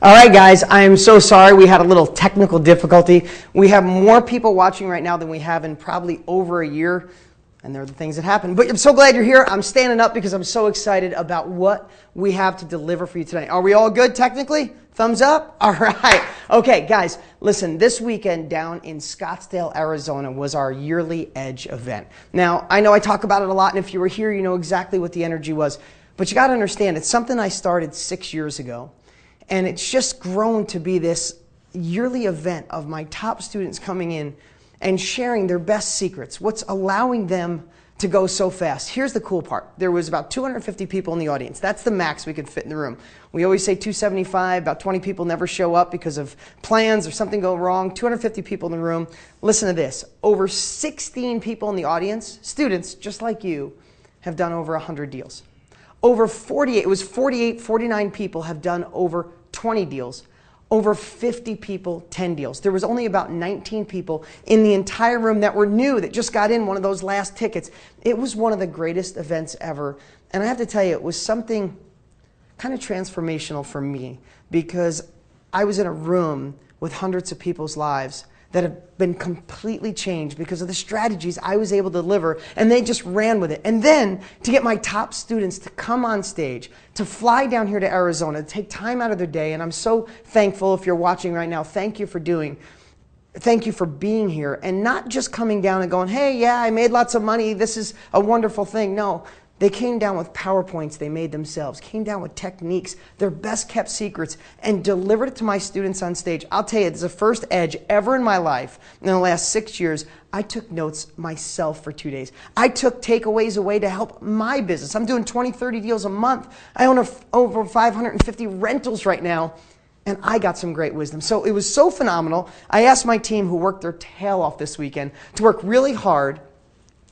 All right, guys, I am so sorry we had a little technical difficulty. We have more people watching right now than we have in probably over a year, and they're the things that happen. But I'm so glad you're here. I'm standing up because I'm so excited about what we have to deliver for you tonight. Are we all good technically? Thumbs up? All right. Okay, guys, listen, this weekend down in Scottsdale, Arizona was our yearly Edge event. Now, I know I talk about it a lot, and if you were here, you know exactly what the energy was. But you got to understand, it's something I started 6 years ago. And it's just grown to be this yearly event of my top students coming in and sharing their best secrets, what's allowing them to go so fast. Here's the cool part. There was about 250 people in the audience. That's the max we could fit in the room. We always say 275, about 20 people never show up because of plans or something go wrong. 250 people in the room. Listen to this. Over 16 people in the audience, students just like you, have done over 100 deals. Over 49 people have done over 20 deals. Over 50 people, 10 deals. There was only about 19 people in the entire room that were new, that just got in one of those last tickets. It was one of the greatest events ever. And I have to tell you, it was something kind of transformational for me, because I was in a room with hundreds of people's lives that have been completely changed because of the strategies I was able to deliver, and they just ran with it. And then to get my top students to come on stage, to fly down here to Arizona, to take time out of their day, and I'm so thankful if you're watching right now, thank you for being here, and not just coming down and going, hey, yeah, I made lots of money, this is a wonderful thing. No. They came down with PowerPoints they made themselves, came down with techniques, their best kept secrets, and delivered it to my students on stage. I'll tell you, it's the first Edge ever in my life. In the last 6 years, I took notes myself for 2 days. I took takeaways away to help my business. I'm doing 20, 30 deals a month. I own over 550 rentals right now, and I got some great wisdom. So it was so phenomenal. I asked my team, who worked their tail off this weekend, to work really hard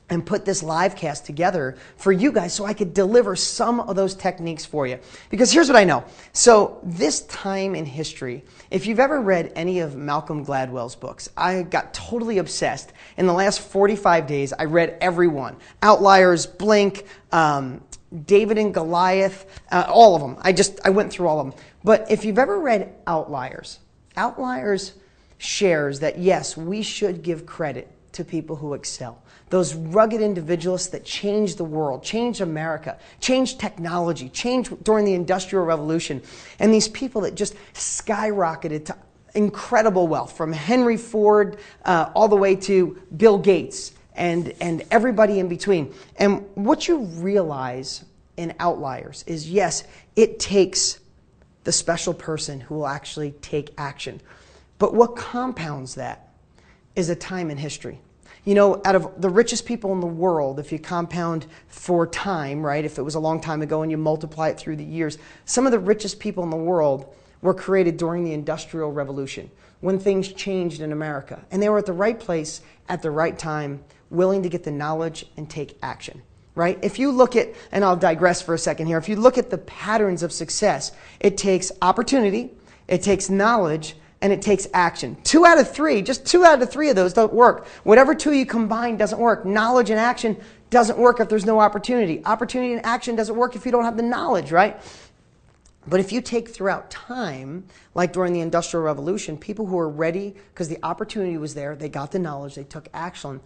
and put this live cast together for you guys so I could deliver some of those techniques for you. Because here's what I know. So this time in history, if you've ever read any of Malcolm Gladwell's books, I got totally obsessed. In the last 45 days, I read every one. Outliers, Blink, David and Goliath, all of them. I went through all of them. But if you've ever read Outliers shares that, yes, we should give credit to people who excel. Those rugged individualists that changed the world, changed America, changed technology, changed during the Industrial Revolution. And these people that just skyrocketed to incredible wealth, from Henry Ford all the way to Bill Gates and everybody in between. And what you realize in Outliers is, yes, it takes the special person who will actually take action. But what compounds that is a time in history. You know, out of the richest people in the world, if you compound for time, right, if it was a long time ago and you multiply it through the years, some of the richest people in the world were created during the Industrial Revolution, when things changed in America. And they were at the right place at the right time, willing to get the knowledge and take action, right? If you look at, and I'll digress for a second here, if you look at the patterns of success, it takes opportunity, it takes knowledge, and it takes action. 2 out of 3, just 2 out of 3 of those don't work. Whatever 2 you combine doesn't work. Knowledge and action doesn't work if there's no opportunity. Opportunity and action doesn't work if you don't have the knowledge, right? But if you take throughout time, like during the Industrial Revolution, people who were ready because the opportunity was there, they got the knowledge, they took action.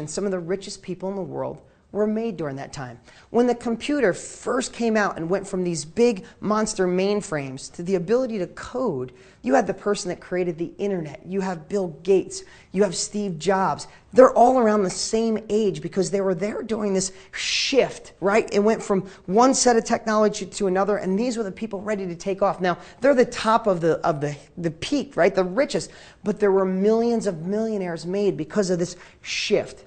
Some of the richest people in the world were made during that time. When the computer first came out and went from these big monster mainframes to the ability to code, you had the person that created the internet. You have Bill Gates. You have Steve Jobs. They're all around the same age because they were there during this shift, right? It went from one set of technology to another, and these were the people ready to take off. Now, they're the top of the peak, right? The richest. But there were millions of millionaires made because of this shift.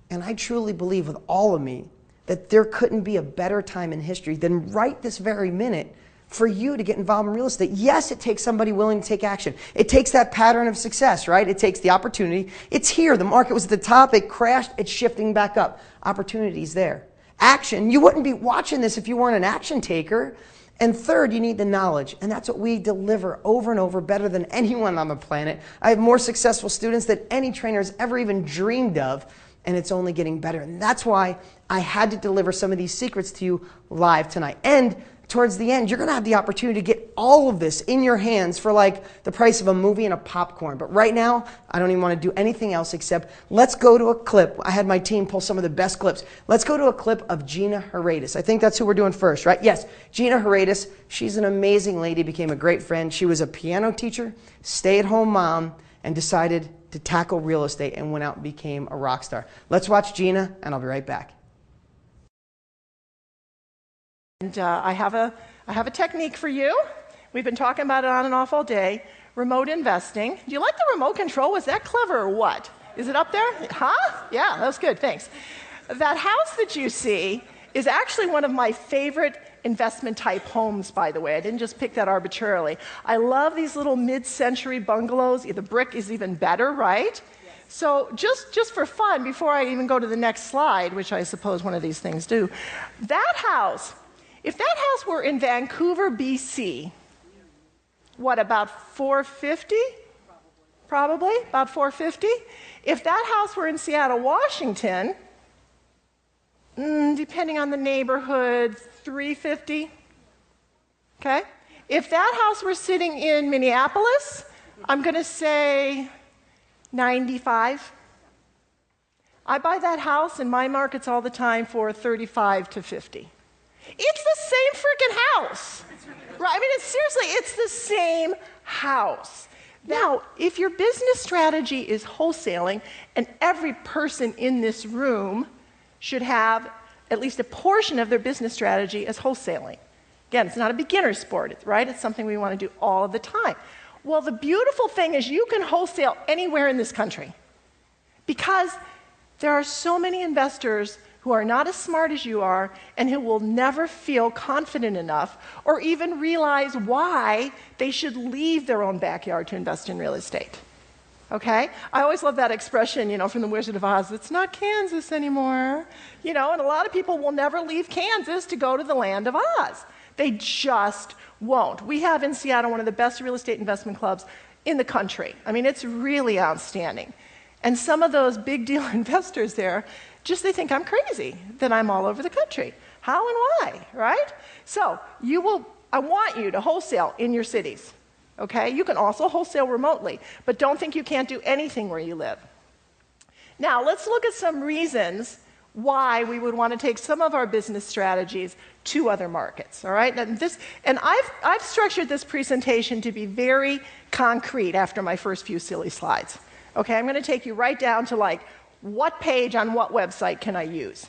And I truly believe with all of me that there couldn't be a better time in history than right this very minute for you to get involved in real estate. Yes, it takes somebody willing to take action. It takes that pattern of success, right? It takes the opportunity. It's here. The market was at the top. It crashed. It's shifting back up. Opportunity's there. Action. You wouldn't be watching this if you weren't an action taker. And third, you need the knowledge. And that's what we deliver over and over, better than anyone on the planet. I have more successful students than any trainer has ever even dreamed of. And it's only getting better. And that's why I had to deliver some of these secrets to you live tonight. And towards the end, you're going to have the opportunity to get all of this in your hands for like the price of a movie and a popcorn. But right now, I don't even want to do anything else except let's go to a clip. I had my team pull some of the best clips. Let's go to a clip of Gina Heradis. I think that's who we're doing first, right? Yes, Gina Heradis. She's an amazing lady, became a great friend. She was a piano teacher, stay-at-home mom, and decided to tackle real estate and went out and became a rock star. Let's watch Gina, and I'll be right back. And I have a technique for you. We've been talking about it on and off all day. Remote investing. Do you like the remote control? Was that clever or what? Is it up there? Huh? Yeah, that was good. Thanks. That house that you see is actually one of my favorite investment type homes, by the way. I didn't just pick that arbitrarily. I love these little mid-century bungalows. The brick is even better, right? So just for fun, before I even go to the next slide, which I suppose one of these things do, that house, if that house were in Vancouver, BC, what, about 450? Probably, about 450. If that house were in Seattle, Washington, depending on the neighborhood, 350. Okay? If that house were sitting in Minneapolis, I'm going to say 95. I buy that house in my markets all the time for 35 to 50. It's the same freaking house. Right? I mean, seriously, it's the same house. Now, if your business strategy is wholesaling, and every person in this room should have at least a portion of their business strategy as wholesaling. Again, it's not a beginner sport, right? It's something we want to do all of the time. Well, the beautiful thing is you can wholesale anywhere in this country because there are so many investors who are not as smart as you are and who will never feel confident enough or even realize why they should leave their own backyard to invest in real estate. Okay? I always love that expression, from the Wizard of Oz, it's not Kansas anymore. And a lot of people will never leave Kansas to go to the land of Oz. They just won't. We have in Seattle one of the best real estate investment clubs in the country. I mean, it's really outstanding. And some of those big deal investors there, they think I'm crazy, that I'm all over the country. How and why, right? So I want you to wholesale in your cities. Okay? You can also wholesale remotely, but don't think you can't do anything where you live. Now, let's look at some reasons why we would want to take some of our business strategies to other markets, all right? And I've structured this presentation to be very concrete after my first few silly slides. Okay, I'm going to take you right down to what page on what website can I use?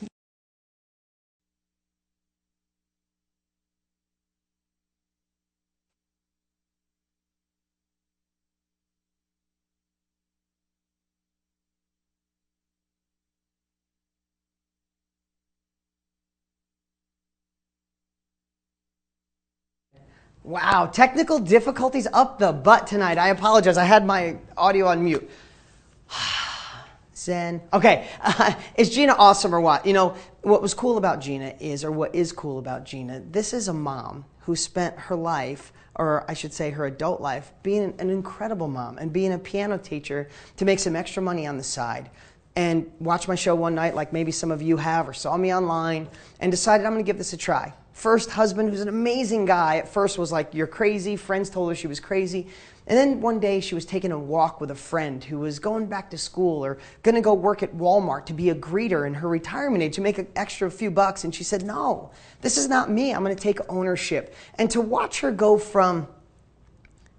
Wow, technical difficulties up the butt tonight. I apologize. I had my audio on mute. Zen. Okay, is Gina awesome or what? What was cool about Gina what is cool about Gina, this is a mom who spent her life, or I should say her adult life, being an incredible mom and being a piano teacher to make some extra money on the side. And watched my show one night, like maybe some of you have, or saw me online, and decided I'm going to give this a try. First husband, who's an amazing guy, at first was like, you're crazy. Friends told her she was crazy. And then one day she was taking a walk with a friend who was going back to school or going to go work at Walmart to be a greeter in her retirement age to make an extra few bucks. And she said, no, this is not me. I'm going to take ownership. And to watch her go from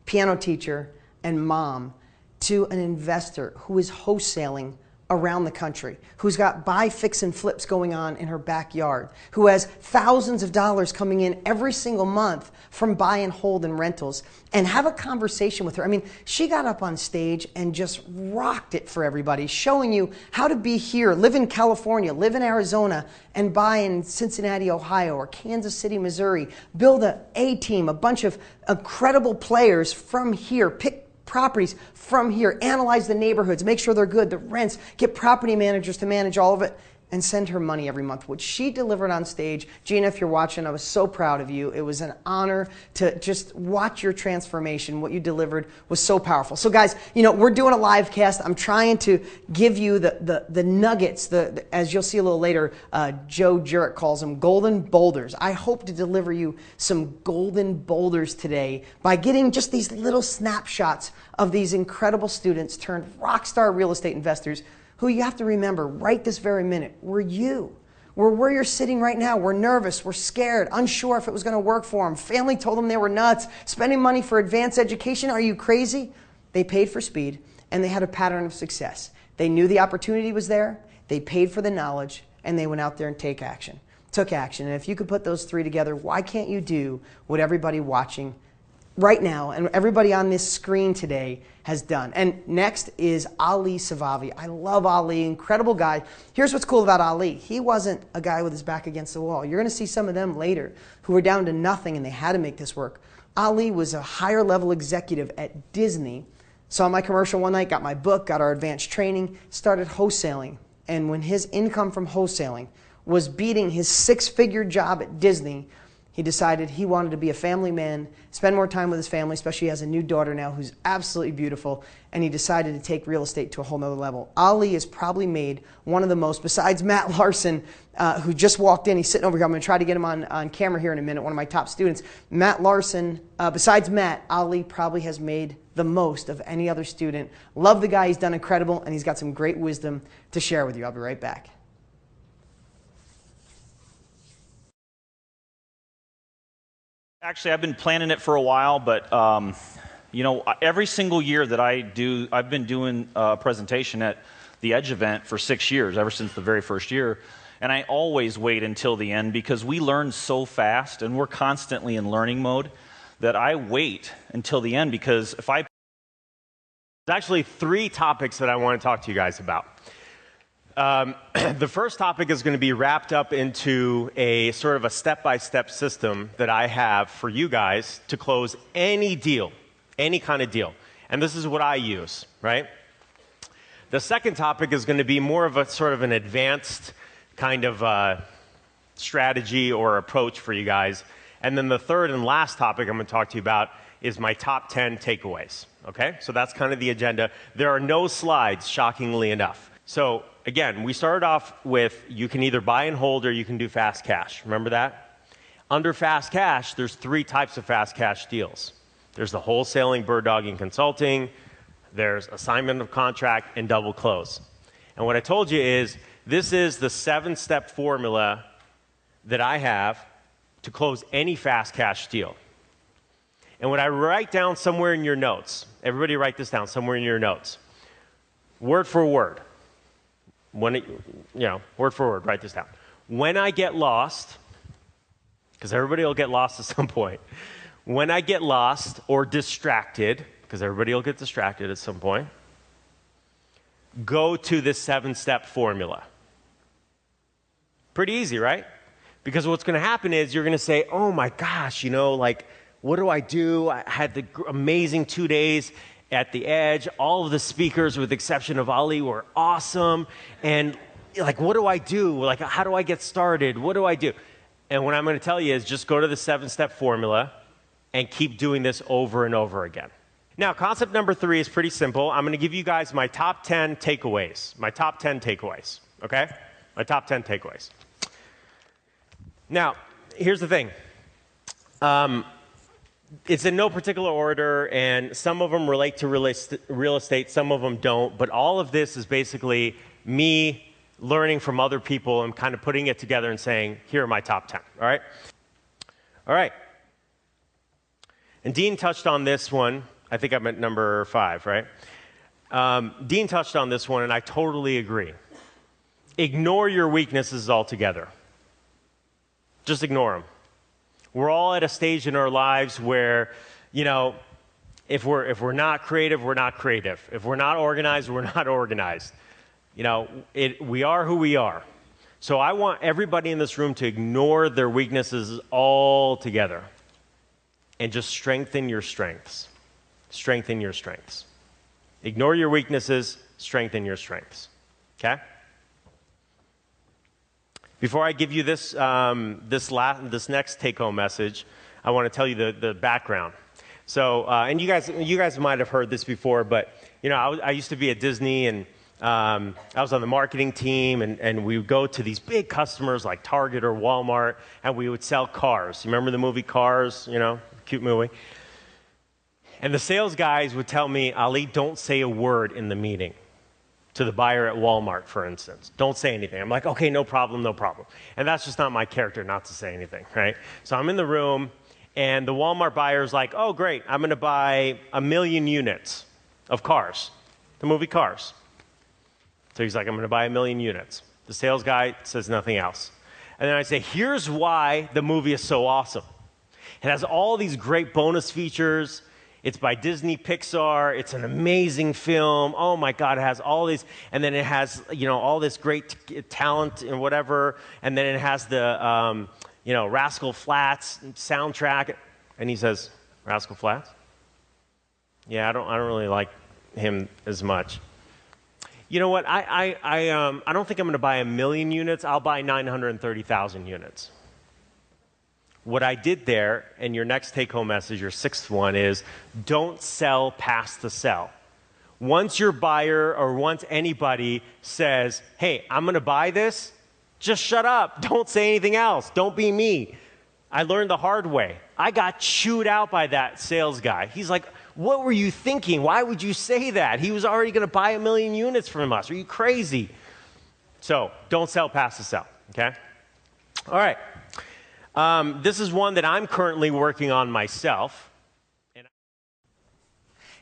piano teacher and mom to an investor who is wholesaling around the country, who's got buy, fix, and flips going on in her backyard, who has thousands of dollars coming in every single month from buy and hold and rentals, and have a conversation with her. I mean, she got up on stage and just rocked it for everybody, showing you how to be here, live in California, live in Arizona, and buy in Cincinnati, Ohio, or Kansas City, Missouri, build an A-team, a bunch of incredible players from here, pick properties from here, analyze the neighborhoods, make sure they're good, the rents, get property managers to manage all of it, and send her money every month. What she delivered on stage, Gina, if you're watching, I was so proud of you. It was an honor to just watch your transformation. What you delivered was so powerful. So guys, we're doing a live cast. I'm trying to give you the nuggets, as you'll see a little later, Joe Jurek calls them golden boulders. I hope to deliver you some golden boulders today by getting just these little snapshots of these incredible students turned rock star real estate investors who you have to remember right this very minute, we're you. We're where you're sitting right now. We're nervous, we're scared, unsure if it was going to work for them. Family told them they were nuts. Spending money for advanced education, are you crazy? They paid for speed, and they had a pattern of success. They knew the opportunity was there, they paid for the knowledge, and they went out there and took action. And if you could put those three together, why can't you do what everybody watching right now and everybody on this screen today has done? And next is Ali Savavi. I love Ali, incredible guy. Here's what's cool about Ali. He wasn't a guy with his back against the wall. You're going to see some of them later who were down to nothing and they had to make this work. Ali was a higher level executive at Disney. Saw my commercial one night, got my book, got our advanced training, started wholesaling. And when his income from wholesaling was beating his six-figure job at Disney, he decided he wanted to be a family man, spend more time with his family, especially he has a new daughter now who's absolutely beautiful, and he decided to take real estate to a whole nother level. Ali has probably made one of the most, besides Matt Larson, who just walked in, he's sitting over here, I'm going to try to get him on camera here in a minute, one of my top students. Matt Larson, besides Matt, Ali probably has made the most of any other student. Love the guy, he's done incredible, and he's got some great wisdom to share with you. I'll be right back. Actually, I've been planning it for a while, but every single year that I've been doing a presentation at the Edge event for 6 years, ever since the very first year, and I always wait until the end because we learn so fast and we're constantly in learning mode that I wait until the end because if I... There's actually 3 topics that I want to talk to you guys about. The first topic is going to be wrapped up into a sort of a step-by-step system that I have for you guys to close any deal, any kind of deal. And this is what I use, right? The second topic is going to be more of a sort of an advanced kind of strategy or approach for you guys. And then the third and last topic I'm going to talk to you about is my top 10 takeaways, okay? So that's kind of the agenda. There are no slides, shockingly enough. So again, we started off with you can either buy and hold or you can do fast cash. Remember that? Under fast cash, there's 3 types of fast cash deals. There's the wholesaling, bird dogging, consulting. There's assignment of contract and double close. And what I told you is this is the 7-step formula that I have to close any fast cash deal. And when I write down somewhere in your notes, everybody write this down somewhere in your notes, word for word. Word for word, write this down. When I get lost, because everybody will get lost at some point. When I get lost or distracted, because everybody will get distracted at some point, go to this 7-step formula. Pretty easy, right? Because what's going to happen is you're going to say, oh my gosh, what do I do? I had the amazing 2 days at the Edge. All of the speakers, with the exception of Ali, were awesome. And what do I do? How do I get started? What do I do? And what I'm going to tell you is just go to the 7-step formula and keep doing this over and over again. Now, concept number 3 is pretty simple. I'm going to give you guys my top 10 takeaways. My top 10 takeaways, okay? My top 10 takeaways. Now, here's the thing. It's in no particular order, and some of them relate to real estate, some of them don't, but all of this is basically me learning from other people and kind of putting it together and saying, here are my top 10, all right? All right. And Dean touched on this one. I think I'm at number 5, right? Dean touched on this one, and I totally agree. Ignore your weaknesses altogether. Just ignore them. We're all at a stage in our lives where, if we're not creative, we're not creative. If we're not organized, we're not organized. We are who we are. So I want everybody in this room to ignore their weaknesses altogether and just strengthen your strengths. Strengthen your strengths. Ignore your weaknesses, strengthen your strengths. Okay? Before I give you this, this next take-home message, I want to tell you the background. So, and you guys might have heard this before, but I used to be at Disney, and I was on the marketing team, and we would go to these big customers like Target or Walmart, and we would sell cars. You remember the movie Cars? Cute movie. And the sales guys would tell me, Ali, don't say a word in the meeting. To the buyer at Walmart, for instance. Don't say anything. I'm like, okay, no problem, no problem. And that's just not my character, not to say anything, right? So I'm in the room, and the Walmart buyer's like, oh, great, I'm going to buy 1 million units of Cars, the movie Cars. So he's like, I'm going to buy 1 million units. The sales guy says nothing else. And then I say, here's why the movie is so awesome. It has all these great bonus features. It's by Disney Pixar. It's an amazing film. Oh my God, it has all these, and then it has all this great talent and whatever, and then it has the Rascal Flatts soundtrack. And he says, Rascal Flatts? Yeah, I don't really like him as much. You know what? I don't think I'm going to buy 1 million units. I'll buy 930,000 units. What I did there, and your next take-home message, your sixth one, is don't sell past the sell. Once your buyer or once anybody says, hey, I'm going to buy this, just shut up. Don't say anything else. Don't be me. I learned the hard way. I got chewed out by that sales guy. He's like, what were you thinking? Why would you say that? He was already going to buy 1 million units from us. Are you crazy? So don't sell past the sell, okay? All right. This is one that I'm currently working on myself.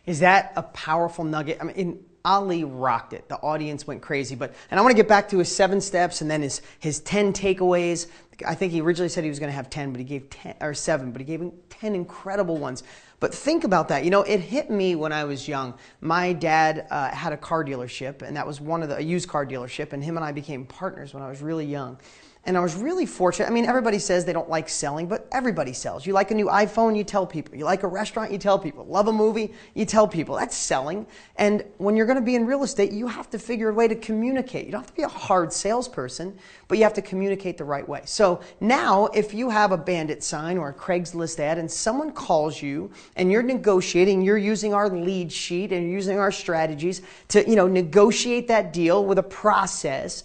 Is that a powerful nugget? I mean, Ali rocked it. The audience went crazy. And I want to get back to his 7 steps and then his 10 takeaways. I think he originally said he was going to have 10, but he gave 10 or 7, but he gave him 10 incredible ones. But think about that. It hit me when I was young. My dad had a car dealership, and that was a used car dealership, and him and I became partners when I was really young. And I was really fortunate. I mean, everybody says they don't like selling, but everybody sells. You like a new iPhone, you tell people. You like a restaurant, you tell people. Love a movie, you tell people. That's selling. And when you're going to be in real estate, you have to figure a way to communicate. You don't have to be a hard salesperson, but you have to communicate the right way. So now, if you have a Bandit sign or a Craigslist ad and someone calls you and you're negotiating, you're using our lead sheet and you're using our strategies to, negotiate that deal with a process.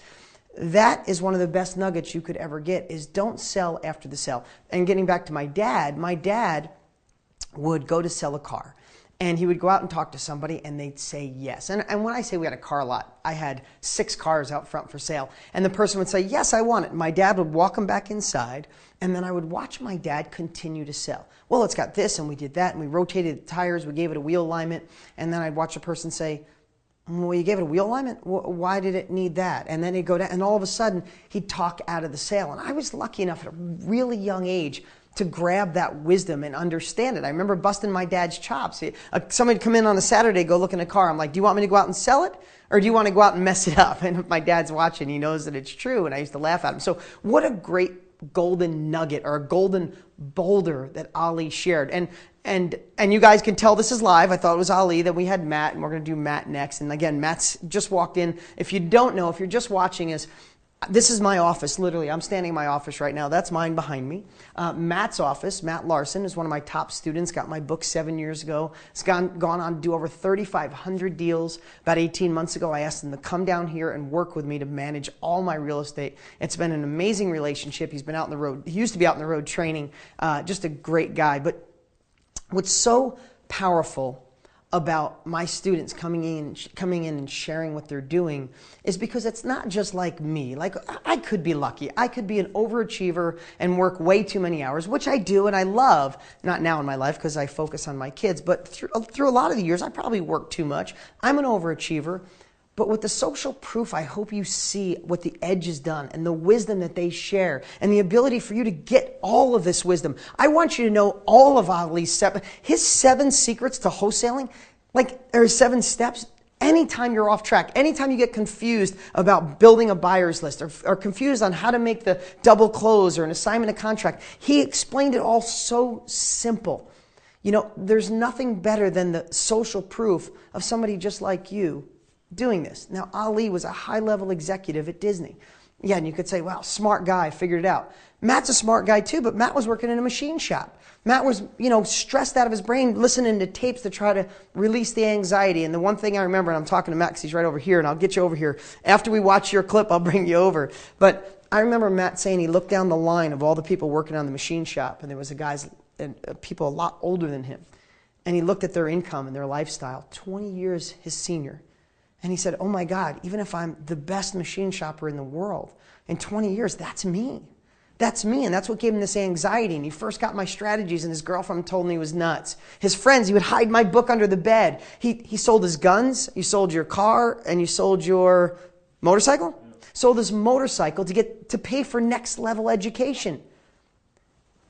That is one of the best nuggets you could ever get, is don't sell after the sell. And getting back to my dad would go to sell a car. And he would go out and talk to somebody, and they'd say yes. And when I say we had a car lot, I had 6 cars out front for sale. And the person would say, yes, I want it. My dad would walk them back inside, and then I would watch my dad continue to sell. Well, it's got this, and we did that, and we rotated the tires, we gave it a wheel alignment, and then I'd watch a person say, well, you gave it a wheel alignment? Why did it need that? And then he'd go down, and all of a sudden, he'd talk out of the sale. And I was lucky enough at a really young age to grab that wisdom and understand it. I remember busting my dad's chops. Somebody'd come in on a Saturday, go look in a car. I'm like, do you want me to go out and sell it? Or do you want to go out and mess it up? And if my dad's watching, he knows that it's true. And I used to laugh at him. So what a great golden nugget or a golden boulder that Ali shared. And you guys can tell this is live. I thought it was Ali. Then we had Matt, and we're going to do Matt next. And again, Matt's just walked in. If you don't know, if you're just watching us, this is my office, literally. I'm standing in my office right now. That's mine behind me. Matt's office, Matt Larson, is one of my top students. Got my book 7 years ago. He's gone on to do over 3,500 deals. About 18 months ago, I asked him to come down here and work with me to manage all my real estate. It's been an amazing relationship. He's been out on the road. He used to be out on the road training. Just a great guy. But what's so powerful about my students coming in and sharing what they're doing is because it's not just like me. Like, I could be lucky. I could be an overachiever and work way too many hours, which I do and I love. Not now in my life because I focus on my kids, but through a lot of the years, I probably work too much. I'm an overachiever. But with the social proof, I hope you see what the Edge has done and the wisdom that they share and the ability for you to get all of this wisdom. I want you to know all of Ali's his 7 secrets to wholesaling, or 7 steps. Anytime you're off track, anytime you get confused about building a buyer's list or confused on how to make the double close or an assignment of contract, he explained it all so simple. There's nothing better than the social proof of somebody just like you doing this. Now, Ali was a high-level executive at Disney. Yeah, and you could say, well, smart guy, figured it out. Matt's a smart guy too, but Matt was working in a machine shop. Matt was, stressed out of his brain listening to tapes to try to release the anxiety. And the one thing I remember, and I'm talking to Matt because he's right over here, and I'll get you over here. After we watch your clip, I'll bring you over. But I remember Matt saying he looked down the line of all the people working on the machine shop, and there was people a lot older than him. And he looked at their income and their lifestyle, 20 years his senior. And he said, oh my God, even if I'm the best machine shopper in the world, in 20 years, that's me. That's me, and that's what gave him this anxiety. And he first got my strategies, and his girlfriend told him he was nuts. His friends, he would hide my book under the bed. He sold his guns, you sold your car, and you sold your motorcycle? Sold his motorcycle to pay for next level education.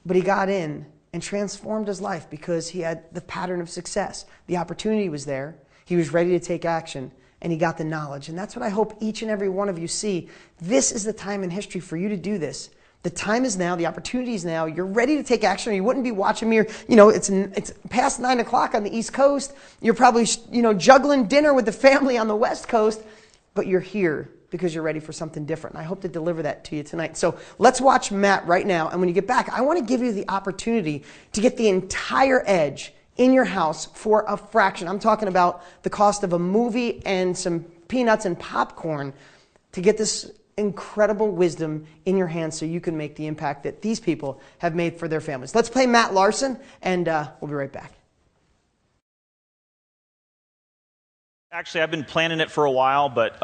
But he got in and transformed his life because he had the pattern of success. The opportunity was there. He was ready to take action, and he got the knowledge. And that's what I hope each and every one of you see. This is the time in history for you to do this. The time is now. The opportunity is now. You're ready to take action. Or you wouldn't be watching me. It's past 9 o'clock on the East Coast. You're probably, juggling dinner with the family on the West Coast. But you're here because you're ready for something different. And I hope to deliver that to you tonight. So let's watch Matt right now. And when you get back, I want to give you the opportunity to get the entire edge in your house for a fraction. I'm talking about the cost of a movie and some peanuts and popcorn to get this incredible wisdom in your hands so you can make the impact that these people have made for their families. Let's play Matt Larson, and we'll be right back. Actually, I've been planning it for a while, but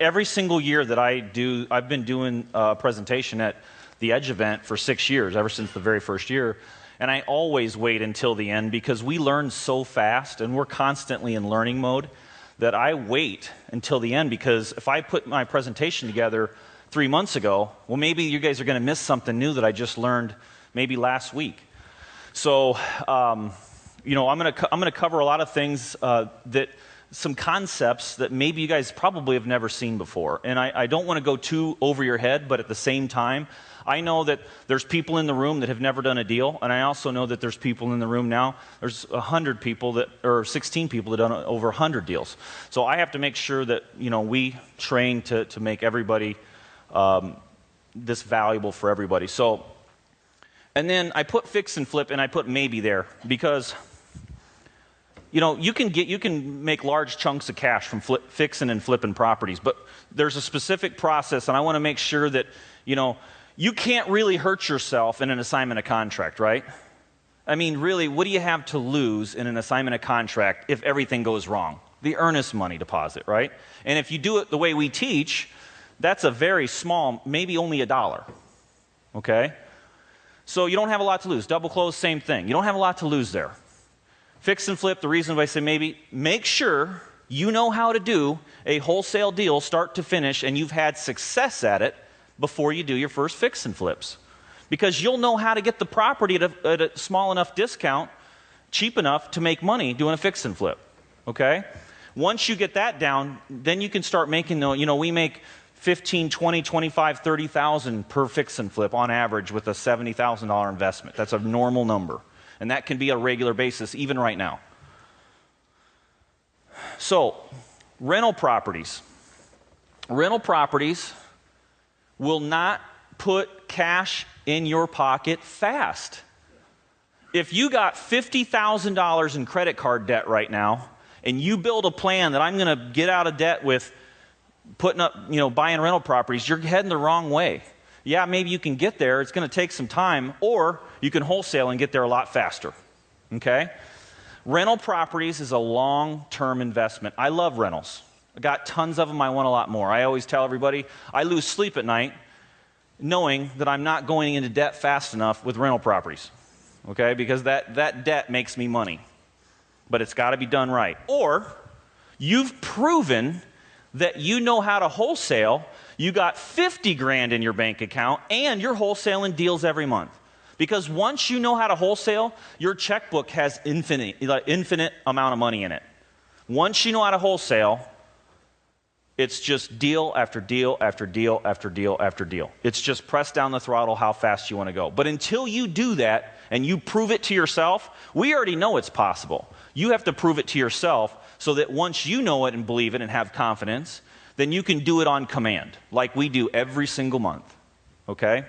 every single year that I've been doing a presentation at the Edge event for 6 years, ever since the very first year. And I always wait until the end because we learn so fast and we're constantly in learning mode that I wait until the end, because if I put my presentation together 3 months ago, well, maybe you guys are going to miss something new that I just learned maybe last week. So, I'm going to cover a lot of things some concepts that maybe you guys probably have never seen before. And I don't want to go too over your head, but at the same time, I know that there's people in the room that have never done a deal, and I also know that there's people in the room now, there's 100 people or 16 people that have done over 100 deals. So I have to make sure that, we train to make everybody this valuable for everybody. So, and then I put fix and flip, and I put maybe there because you can make large chunks of cash from fixing and flipping properties, but there's a specific process, and I want to make sure that, you can't really hurt yourself in an assignment of contract, right? I mean, really, what do you have to lose in an assignment of contract if everything goes wrong? The earnest money deposit, right? And if you do it the way we teach, that's a very small, maybe only $1, okay? So you don't have a lot to lose. Double close, same thing. You don't have a lot to lose there. Fix and flip, the reason why I say maybe, make sure you know how to do a wholesale deal start to finish and you've had success at it before you do your first fix and flips. Because you'll know how to get the property at a small enough discount, cheap enough to make money doing a fix and flip, okay? Once you get that down, then you can start making, we make 15, 20, 25, 30,000 per fix and flip on average with a $70,000 investment. That's a normal number. And that can be a regular basis even right now. So, rental properties. Rental properties will not put cash in your pocket fast. If you got $50,000 in credit card debt right now, and you build a plan that I'm going to get out of debt with putting up, buying rental properties, you're heading the wrong way. Yeah, maybe you can get there. It's going to take some time, or you can wholesale and get there a lot faster. Okay? Rental properties is a long-term investment. I love rentals. I got tons of them. I want a lot more. I always tell everybody I lose sleep at night knowing that I'm not going into debt fast enough with rental properties. Okay? Because that debt makes me money. But it's got to be done right. Or you've proven that you know how to wholesale. You got 50 grand in your bank account and you're wholesaling deals every month. Because once you know how to wholesale, your checkbook has infinite amount of money in it. Once you know how to wholesale, it's just deal after deal after deal after deal after deal. It's just press down the throttle how fast you want to go. But until you do that and you prove it to yourself, we already know it's possible. You have to prove it to yourself so that once you know it and believe it and have confidence, then you can do it on command, like we do every single month, okay?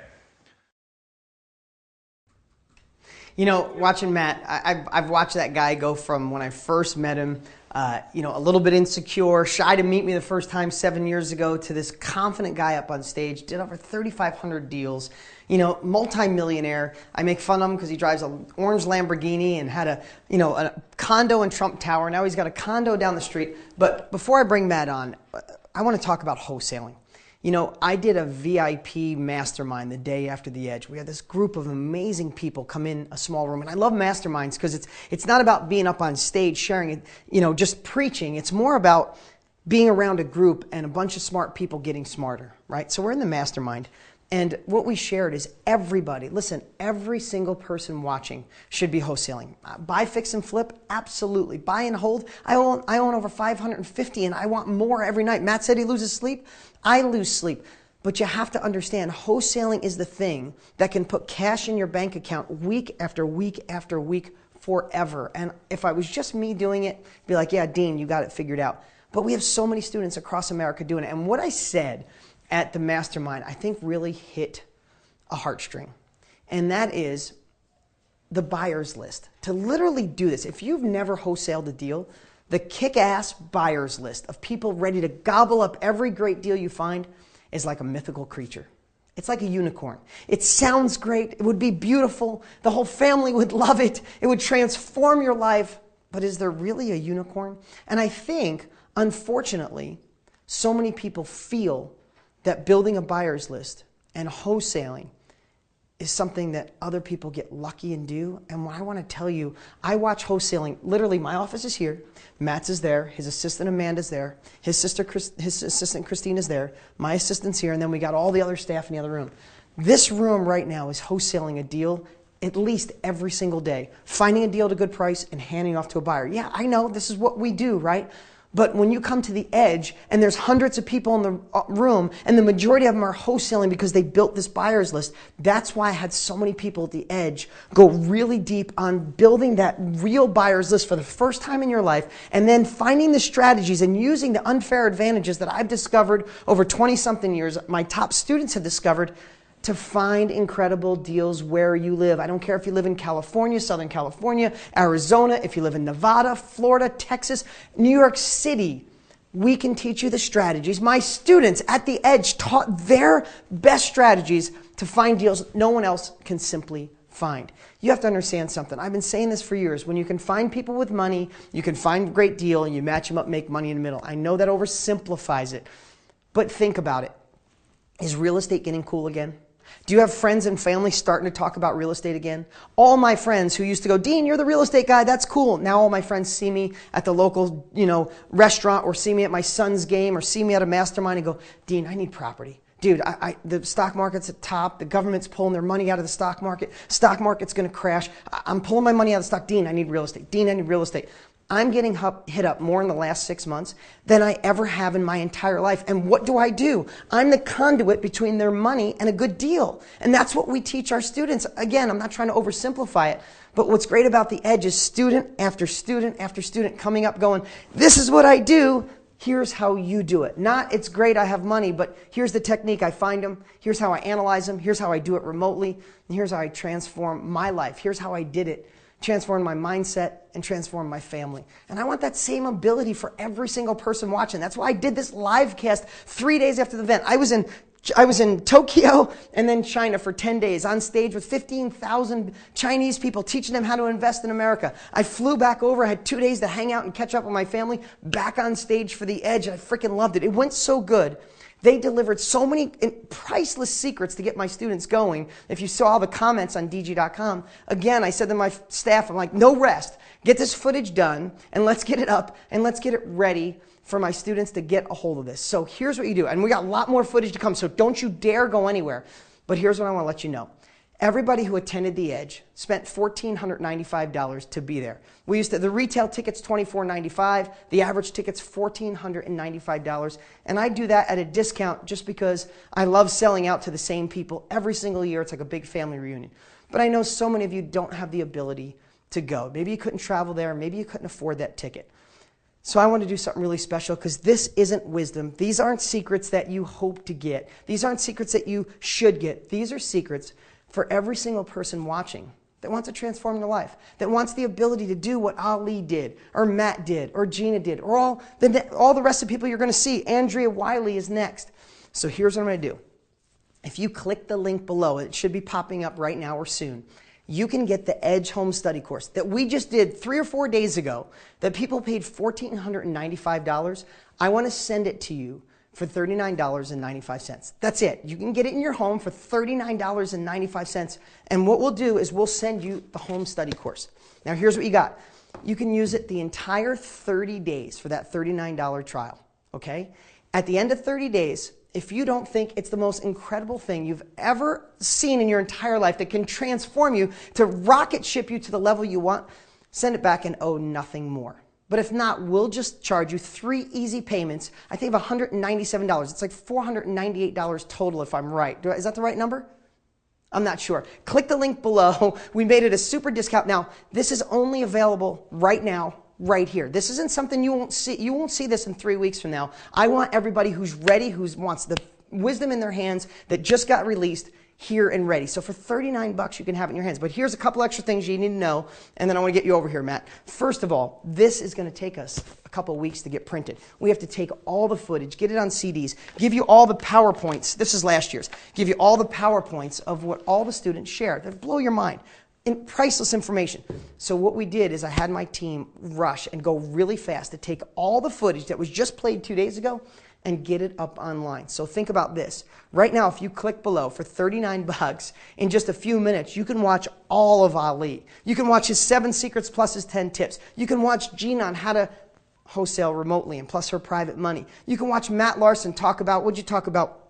You know, watching Matt, I've watched that guy go from when I first met him, a little bit insecure, shy to meet me the first time 7 years ago, to this confident guy up on stage, did over 3,500 deals, multi-millionaire. I make fun of him because he drives an orange Lamborghini and had a condo in Trump Tower. Now he's got a condo down the street. But before I bring Matt on, I want to talk about wholesaling. I did a VIP mastermind the day after the Edge. We had this group of amazing people come in a small room. And I love masterminds because it's not about being up on stage sharing it, just preaching. It's more about being around a group and a bunch of smart people getting smarter, right? So we're in the mastermind. And what we shared is everybody, listen, every single person watching should be wholesaling. Buy, fix, and flip? Absolutely. Buy and hold? I own over 550 and I want more every night. Matt said he loses sleep. I lose sleep. But you have to understand, wholesaling is the thing that can put cash in your bank account week after week after week forever. And if I was just me doing it, I'd be like, yeah, Dean, you got it figured out. But we have so many students across America doing it. And what I said at the mastermind, I think really hit a heartstring. And that is the buyer's list. To literally do this, if you've never wholesaled a deal, the kick-ass buyer's list of people ready to gobble up every great deal you find is like a mythical creature. It's like a unicorn. It sounds great. It would be beautiful. The whole family would love it. It would transform your life. But is there really a unicorn? And I think, unfortunately, so many people feel that building a buyer's list and wholesaling is something that other people get lucky and do. And what I want to tell you, I watch wholesaling. Literally, my office is here. Matt's is there. His assistant Amanda's there. His assistant Christine is there. My assistant's here. And then we got all the other staff in the other room. This room right now is wholesaling a deal at least every single day. Finding a deal at a good price and handing off to a buyer. Yeah, I know. This is what we do, right? But when you come to the Edge and there's hundreds of people in the room and the majority of them are wholesaling because they built this buyer's list, that's why I had so many people at the Edge go really deep on building that real buyer's list for the first time in your life and then finding the strategies and using the unfair advantages that I've discovered over 20-something years, my top students have discovered, to find incredible deals where you live. I don't care if you live in California, Southern California, Arizona, if you live in Nevada, Florida, Texas, New York City. We can teach you the strategies. My students at the Edge taught their best strategies to find deals no one else can simply find. You have to understand something. I've been saying this for years. When you can find people with money, you can find a great deal and you match them up, make money in the middle. I know that oversimplifies it, but think about it. Is real estate getting cool again? Do you have friends and family starting to talk about real estate again? All my friends who used to go, Dean, you're the real estate guy, that's cool. Now all my friends see me at the local, restaurant or see me at my son's game or see me at a mastermind and go, Dean, I need property. Dude, the stock market's at top. The government's pulling their money out of the stock market. Stock market's going to crash. I'm pulling my money out of the stock. Dean, I need real estate. Dean, I need real estate. I'm getting hit up more in the last 6 months than I ever have in my entire life. And what do? I'm the conduit between their money and a good deal. And that's what we teach our students. Again, I'm not trying to oversimplify it, but what's great about the Edge is student after student after student coming up going, this is what I do. Here's how you do it. Not, it's great, I have money, but here's the technique. I find them. Here's how I analyze them. Here's how I do it remotely. And here's how I transform my life. Here's how I did it. Transform my mindset and transform my family. And I want that same ability for every single person watching. That's why I did this live cast 3 days after the event. I was in Tokyo and then China for 10 days on stage with 15,000 Chinese people teaching them how to invest in America. I flew back over, I had 2 days to hang out and catch up with my family, back on stage for the Edge, and I freaking loved it. It went so good. They delivered so many priceless secrets to get my students going. If you saw the comments on DG.com, again, I said to my staff, I'm like, no rest. Get this footage done, and let's get it up, and let's get it ready for my students to get a hold of this. So here's what you do. And we got a lot more footage to come, so don't you dare go anywhere. But here's what I want to let you know. Everybody who attended the Edge spent $1,495 to be there. The retail ticket's $2,495, the average ticket's $1,495, and I do that at a discount just because I love selling out to the same people every single year. It's like a big family reunion. But I know so many of you don't have the ability to go. Maybe you couldn't travel there, maybe you couldn't afford that ticket. So I want to do something really special because this isn't wisdom. These aren't secrets that you hope to get. These aren't secrets that you should get. These are secrets for every single person watching that wants to transform their life, that wants the ability to do what Ali did, or Matt did, or Gina did, or all the rest of the people you're going to see. Andrea Wiley is next. So here's what I'm going to do. If you click the link below, it should be popping up right now or soon. You can get the Edge Home Study course that we just did 3 or 4 days ago that people paid $1,495. I want to send it to you for $39.95. That's it. You can get it in your home for $39.95. And what we'll do is we'll send you the Home Study course. Now here's what you got. You can use it the entire 30 days for that $39 trial, okay? At the end of 30 days, if you don't think it's the most incredible thing you've ever seen in your entire life that can transform you to rocket ship you to the level you want, send it back and owe nothing more. But if not, we'll just charge you 3 easy payments. I think of $197. It's like $498 total if I'm right. Is that the right number? I'm not sure. Click the link below. We made it a super discount. Now, this is only available right now, right here. This isn't something you won't see. You won't see this in 3 weeks from now. I want everybody who's ready, who wants the wisdom in their hands that just got released, here and ready. So for $39, you can have it in your hands. But here's a couple extra things you need to know, and then I want to get you over here, Matt. First of all, this is going to take us a couple weeks to get printed. We have to take all the footage, get it on CDs, give you all the PowerPoints. This is last year's. Give you all the PowerPoints of what all the students shared. That blow your mind. Priceless information. So what we did is I had my team rush and go really fast to take all the footage that was just played 2 days ago and get it up online. So think about this. Right now, if you click below for $39, in just a few minutes, you can watch all of Ali. You can watch his 7 secrets plus his 10 tips. You can watch Gina on how to wholesale remotely and plus her private money. You can watch Matt Larson talk about, what'd you talk about?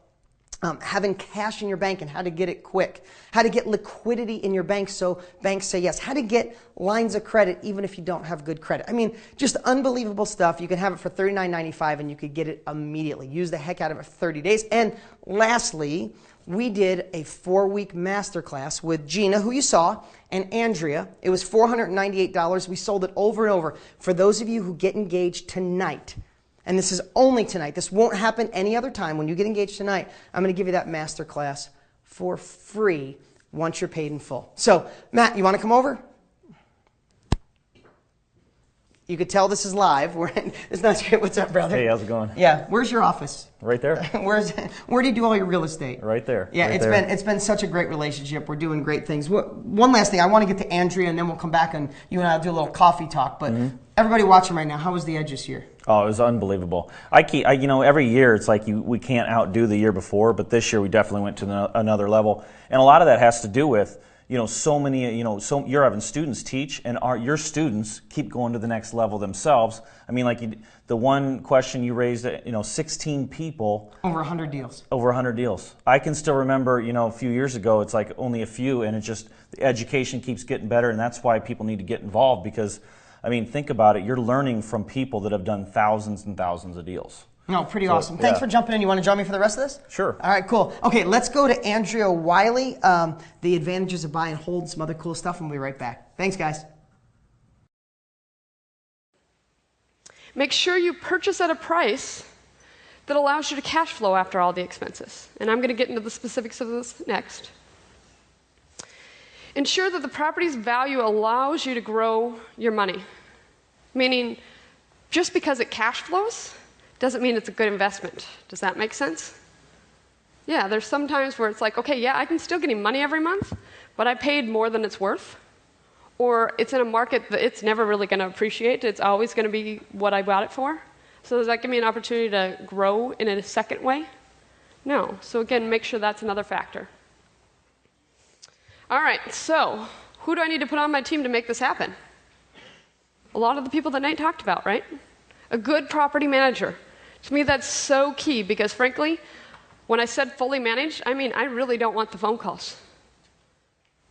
Having cash in your bank and how to get it quick, how to get liquidity in your bank so banks say yes, how to get lines of credit even if you don't have good credit. I mean, just unbelievable stuff. You can have it for $39.95 and you could get it immediately. Use the heck out of it for 30 days. And lastly, we did a 4-week masterclass with Gina, who you saw, and Andrea. It was $498. We sold it over and over. For those of you who get engaged tonight, and this is only tonight. This won't happen any other time. When you get engaged tonight, I'm going to give you that master class for free once you're paid in full. So, Matt, you want to come over? You could tell this is live. It's not great. What's up, brother? Hey, how's it going? Yeah. Where's your office? Right there. Where do you do all your real estate? Right there. Yeah, right it's been such a great relationship. We're doing great things. One last thing. I want to get to Andrea, and then we'll come back and you and I will do a little coffee talk. But everybody watching right now, how was the Edge this year? Oh, it was unbelievable. Every year it's like we can't outdo the year before, but this year we definitely went to another level, and a lot of that has to do with so many you're having students teach, and your students keep going to the next level themselves. I mean, the one question you raised, 16 people, over 100 deals. Over 100 deals. I can still remember, a few years ago, it's like only a few, and it's just the education keeps getting better, and that's why people need to get involved because. I mean, think about it. You're learning from people that have done thousands and thousands of deals. No, pretty awesome. Thanks for jumping in. You want to join me for the rest of this? Sure. All right, cool. Okay, let's go to Andrea Wiley, the advantages of buy and hold, some other cool stuff, and we'll be right back. Thanks, guys. Make sure you purchase at a price that allows you to cash flow after all the expenses. And I'm going to get into the specifics of this next. Ensure that the property's value allows you to grow your money. Meaning, just because it cash flows doesn't mean it's a good investment. Does that make sense? Yeah, there's some times where it's like, okay, yeah, I can still get money every month, but I paid more than it's worth. Or it's in a market that it's never really going to appreciate. It's always going to be what I bought it for. So does that give me an opportunity to grow in a second way? No. So again, make sure that's another factor. All right, so who do I need to put on my team to make this happen? A lot of the people that Nate talked about, right? A good property manager. To me, that's so key because, frankly, when I said fully managed, I mean, I really don't want the phone calls.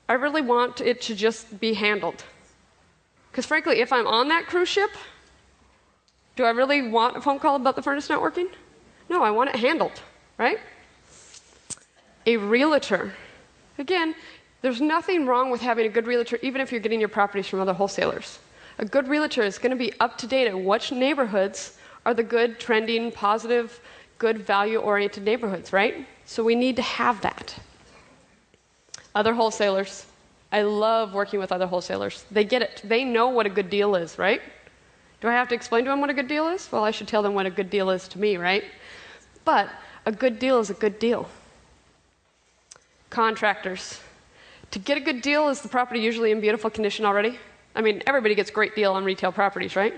I really want it to just be handled. Because, frankly, if I'm on that cruise ship, do I really want a phone call about the furnace not working? No, I want it handled, right? A realtor. Again, there's nothing wrong with having a good realtor, even if you're getting your properties from other wholesalers. A good realtor is going to be up to date at which neighborhoods are the good, trending, positive, good, value-oriented neighborhoods, right? So we need to have that. Other wholesalers. I love working with other wholesalers. They get it. They know what a good deal is, right? Do I have to explain to them what a good deal is? Well, I should tell them what a good deal is to me, right? But a good deal is a good deal. Contractors. To get a good deal, is the property usually in beautiful condition already? I mean, everybody gets a great deal on retail properties, right?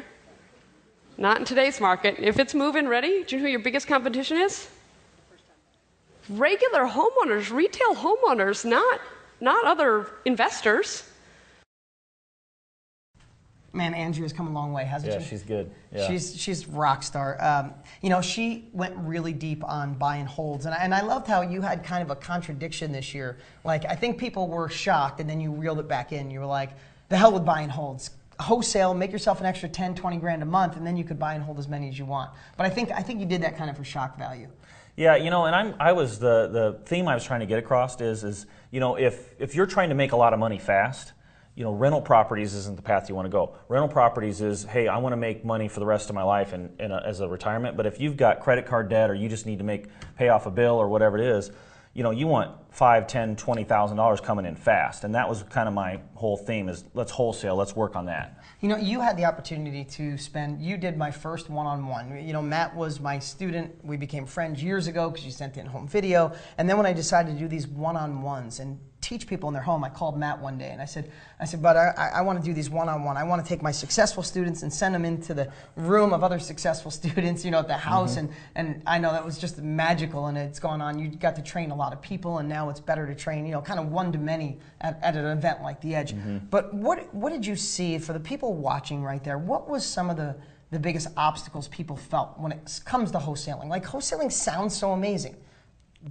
Not in today's market. If it's move-in ready, do you know who your biggest competition is? Regular homeowners, retail homeowners, not other investors. Man, Andrea's come a long way, hasn't she? Yeah, she's good. Yeah. She's rock star. You know, she went really deep on buy and holds, and I loved how you had kind of a contradiction this year. Like, I think people were shocked, and then you reeled it back in. You were like, the hell with buy and holds. Wholesale, make yourself an extra 10, 20 grand a month, and then you could buy and hold as many as you want. But I think you did that kind of for shock value. Yeah, you know, and I was the theme I was trying to get across is you know, if you're trying to make a lot of money fast, you know, rental properties isn't the path you want to go. Rental properties is, hey, I want to make money for the rest of my life and as a retirement. But if you've got credit card debt or you just need to pay off a bill or whatever it is, you know, you want $5,000, $10,000, $20,000 coming in fast. And that was kind of my whole theme is let's wholesale, let's work on that. You know, you had the opportunity to you did my first one-on-one. You know, Matt was my student. We became friends years ago because you sent in home video. And then when I decided to do these one-on-ones and teach people in their home, I called Matt one day and I said, but I want to do these one-on-one. I want to take my successful students and send them into the room of other successful students, you know, at the house. And I know that was just magical, and it's gone on. You got to train a lot of people, and now it's better to train, you know, kind of one-to-many at an event like the Edge. But what did you see for the people watching right there? What was some of the biggest obstacles people felt when it comes to wholesaling? Like, wholesaling sounds so amazing.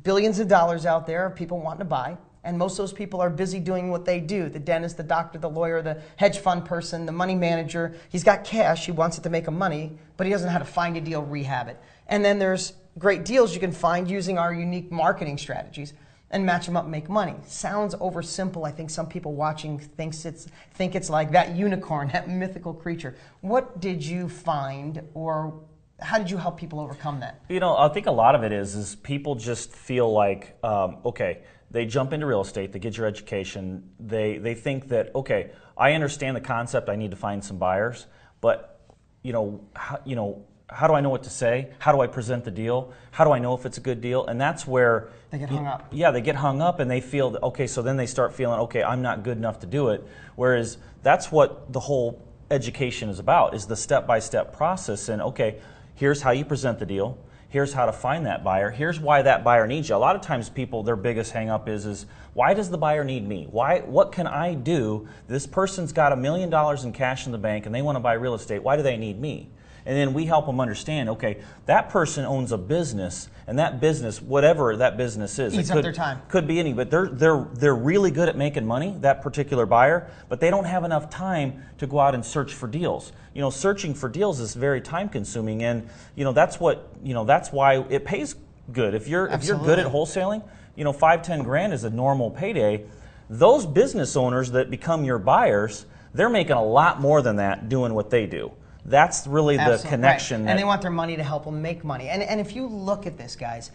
Billions of dollars out there, people wanting to buy. And most of those people are busy doing what they do. The dentist, the doctor, the lawyer, the hedge fund person, the money manager. He's got cash. He wants it to make him money, but he doesn't know how to find a deal, rehab it. And then there's great deals you can find using our unique marketing strategies and match them up and make money. Sounds oversimple. I think some people watching think it's like that unicorn, that mythical creature. What did you find, or how did you help people overcome that? You know, I think a lot of it is people just feel like, okay, they jump into real estate, they get your education, they think that, okay, I understand the concept, I need to find some buyers, but how do I know what to say? How do I present the deal? How do I know if it's a good deal? And that's where they get hung up. Yeah, they get hung up and they feel that, okay, so then they start feeling, okay, I'm not good enough to do it. Whereas that's what the whole education is about, is the step-by-step process. And okay, here's how you present the deal. Here's how to find that buyer. Here's why that buyer needs you. A lot of times people, their biggest hang up is why does the buyer need me? What can I do? This person's got $1 million in cash in the bank and they want to buy real estate. Why do they need me? And then we help them understand, okay, that person owns a business, and that business, whatever that business is, eats up their time. Could be any, but they're really good at making money, that particular buyer, but they don't have enough time to go out and search for deals. You know, searching for deals is very time consuming, and that's why it pays good. If you're good at wholesaling, $5-10 grand is a normal payday. Those business owners that become your buyers, they're making a lot more than that doing what they do. That's really the connection. Right. And they want their money to help them make money. And if you look at this, guys,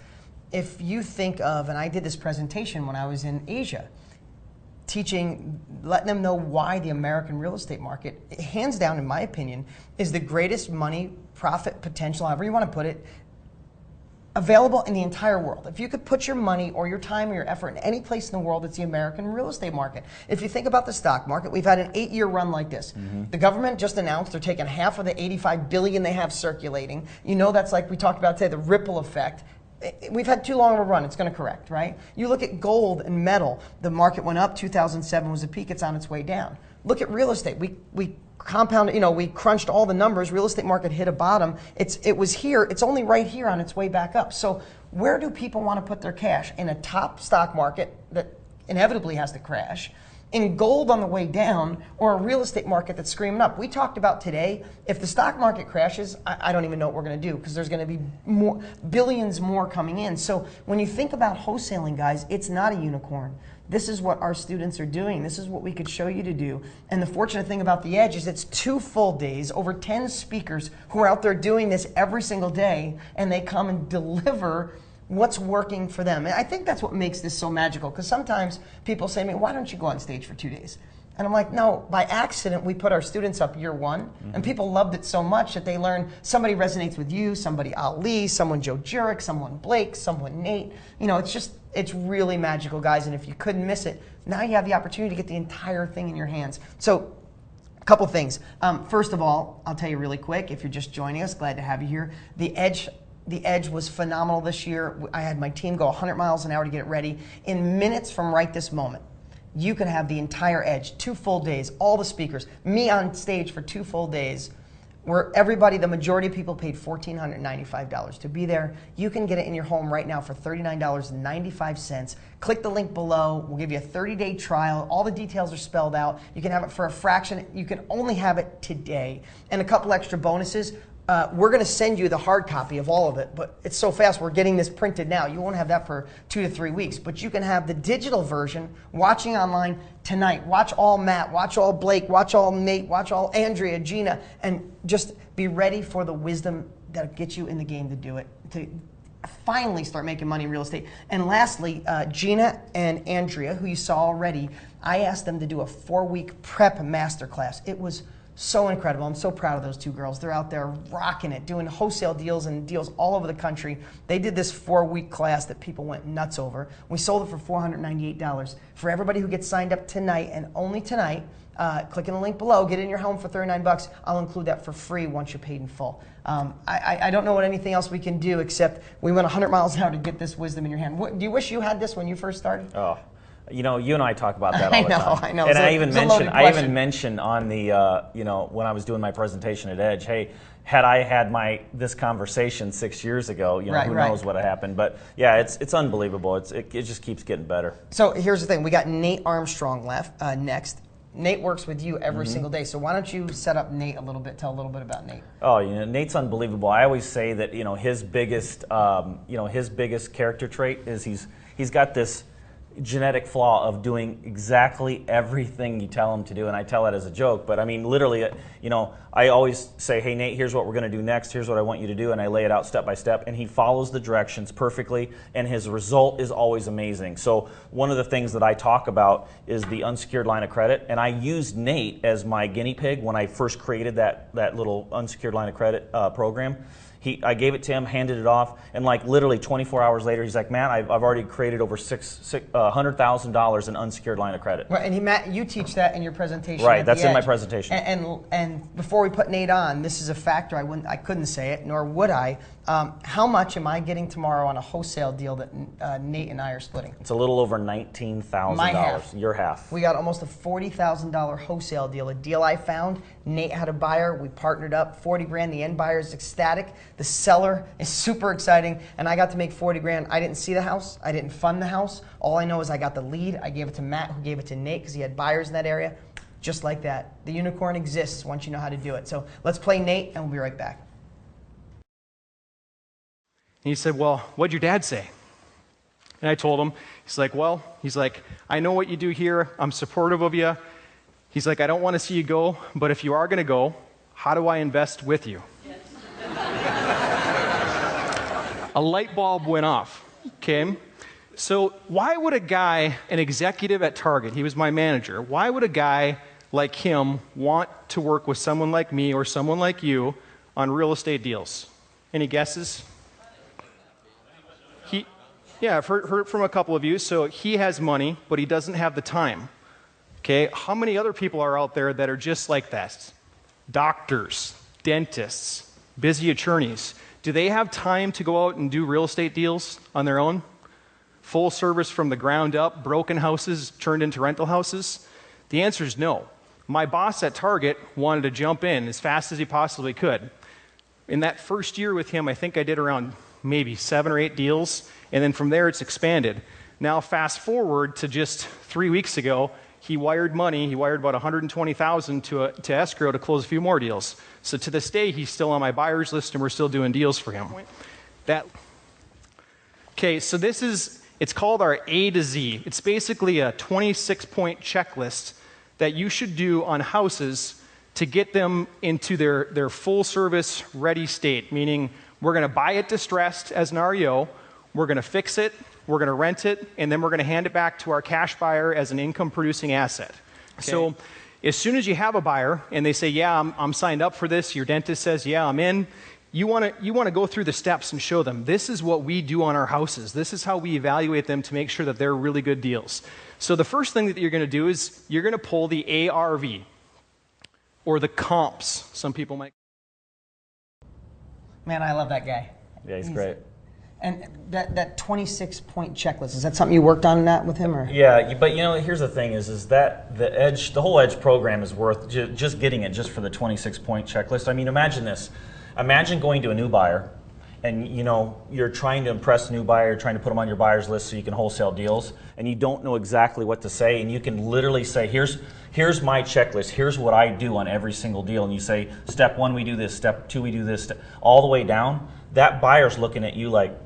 if you think of, and I did this presentation when I was in Asia, letting them know why the American real estate market, hands down in my opinion, is the greatest money, profit potential, however you want to put it, available in the entire world. If you could put your money or your time or your effort in any place in the world, it's the American real estate market. If you think about the stock market, we've had an 8-year run like this. The government just announced they're taking half of the $85 billion they have circulating. That's like we talked about today, the ripple effect. We've had too long of a run. It's going to correct, right? You look at gold and metal. The market went up. 2007 was the peak. It's on its way down. Look at real estate. We compounded, we crunched all the numbers. Real estate market hit a bottom. It was here. It's only right here on its way back up. So where do people want to put their cash? In a top stock market that inevitably has to crash, in gold on the way down or a real estate market that's screaming up. We talked about today, if the stock market crashes, I don't even know what we're going to do because there's going to be more, billions more coming in. So when you think about wholesaling, guys, it's not a unicorn. This is what our students are doing. This is what we could show you to do. And the fortunate thing about the Edge is it's 2 full days, over 10 speakers who are out there doing this every single day, and they come and deliver what's working for them. And I think that's what makes this so magical, because sometimes people say to me, why don't you go on stage for 2 days? And I'm like, no, by accident, we put our students up year 1, and people loved it so much that they learned somebody resonates with you, somebody Ali, someone Joe Jurek, someone Blake, someone Nate. You know, it's really magical, guys, and if you couldn't miss it, now you have the opportunity to get the entire thing in your hands. So, a couple things. First of all, I'll tell you really quick, if you're just joining us, glad to have you here. The Edge was phenomenal this year. I had my team go 100 miles an hour to get it ready. In minutes from right this moment, you can have the entire Edge, 2 full days, all the speakers, me on stage for 2 full days, where everybody, the majority of people paid $1,495 to be there. You can get it in your home right now for $39.95. Click the link below. We'll give you a 30-day trial. All the details are spelled out. You can have it for a fraction. You can only have it today. And a couple extra bonuses. We're going to send you the hard copy of all of it, but it's so fast, we're getting this printed now. You won't have that for 2 to 3 weeks, but you can have the digital version watching online tonight. Watch all Matt, watch all Blake, watch all Nate, watch all Andrea, Gina, and just be ready for the wisdom that'll get you in the game to do it, to finally start making money in real estate. And lastly, Gina and Andrea, who you saw already, I asked them to do a 4-week prep masterclass. It was so incredible. I'm so proud of those 2 girls. They're out there rocking it, doing wholesale deals and deals all over the country. They did this 4-week class that people went nuts over. We sold it for $498. For everybody who gets signed up tonight, and only tonight, click in the link below, get it in your home for $39. I'll include that for free once you're paid in full. I don't know what anything else we can do except we went 100 miles an hour to get this wisdom in your hand. Do you wish you had this when you first started? Oh. You know, you and I talk about that all the time. I know. And I even mentioned on the, you know, when I was doing my presentation at Edge, hey, had I had this conversation 6 years ago, you know, who knows what happened. But yeah, it's unbelievable. It just keeps getting better. So here's the thing. We got Nate Armstrong next. Nate works with you every single day. So why don't you set up Nate a little bit, tell a little bit about Nate. Oh, you know, Nate's unbelievable. I always say that, you know, his biggest character trait is he's got this genetic flaw of doing exactly everything you tell him to do, and I tell that as a joke, but I mean literally, you know, I always say, hey Nate, here's what we're going to do next, here's what I want you to do, and I lay it out step by step, and he follows the directions perfectly, and his result is always amazing. So one of the things that I talk about is the unsecured line of credit, and I used Nate as my guinea pig when I first created that little unsecured line of credit program. I gave it to him, handed it off, and like literally 24 hours later, he's like, "Man, I've already created over $100,000 in unsecured line of credit." Right, and Matt, you teach that in your presentation. Right, that's in my presentation. And before we put Nate on, this is a factor I couldn't say it, nor would I. How much am I getting tomorrow on a wholesale deal that Nate and I are splitting? It's a little over $19,000. My half. Your half. We got almost a $40,000 wholesale deal. A deal I found. Nate had a buyer. We partnered up. 40 grand. The end buyer is ecstatic. The seller is super exciting. And I got to make 40 grand. I didn't see the house. I didn't fund the house. All I know is I got the lead. I gave it to Matt, who gave it to Nate because he had buyers in that area. Just like that. The unicorn exists once you know how to do it. So let's play Nate, and we'll be right back. And he said, well, what'd your dad say? And I told him, he's like, I know what you do here. I'm supportive of you. He's like, I don't want to see you go, but if you are going to go, how do I invest with you? Yes. A light bulb went off, okay? So why would a guy, an executive at Target, he was my manager, why would a guy like him want to work with someone like me or someone like you on real estate deals? Any guesses? Yeah, I've heard from a couple of you. So he has money, but he doesn't have the time. Okay, how many other people are out there that are just like that? Doctors, dentists, busy attorneys. Do they have time to go out and do real estate deals on their own? Full service from the ground up, broken houses turned into rental houses? The answer is no. My boss at Target wanted to jump in as fast as he possibly could. In that first year with him, I think I did around maybe 7 or 8 deals, and then from there it's expanded. Now fast forward to just 3 weeks ago, he wired money. He wired about $120,000 to escrow to close a few more deals. So to this day, he's still on my buyers list, and we're still doing deals for him. Okay, so it's called our A to Z. It's basically a 26-point checklist that you should do on houses to get them into their full service ready state, meaning we're going to buy it distressed as an REO, we're going to fix it, we're going to rent it, and then we're going to hand it back to our cash buyer as an income producing asset. Okay. So as soon as you have a buyer and they say, yeah, I'm signed up for this, your dentist says, yeah, I'm in, you want to go through the steps and show them, this is what we do on our houses. This is how we evaluate them to make sure that they're really good deals. So the first thing that you're going to do is you're going to pull the ARV, or the comps, some people might. Man, I love that guy. Yeah, he's great. And that 26-point checklist, is that something you worked on that with him? Or? Yeah, but here's the thing is that the whole Edge program is worth just getting it just for the 26-point checklist. I mean, imagine this. Imagine going to a new buyer, and you're trying to impress a new buyer, trying to put them on your buyer's list so you can wholesale deals, and you don't know exactly what to say, and you can literally say, here's my checklist, here's what I do on every single deal, and you say, step 1 we do this, step 2 we do this, all the way down. That buyer's looking at you like,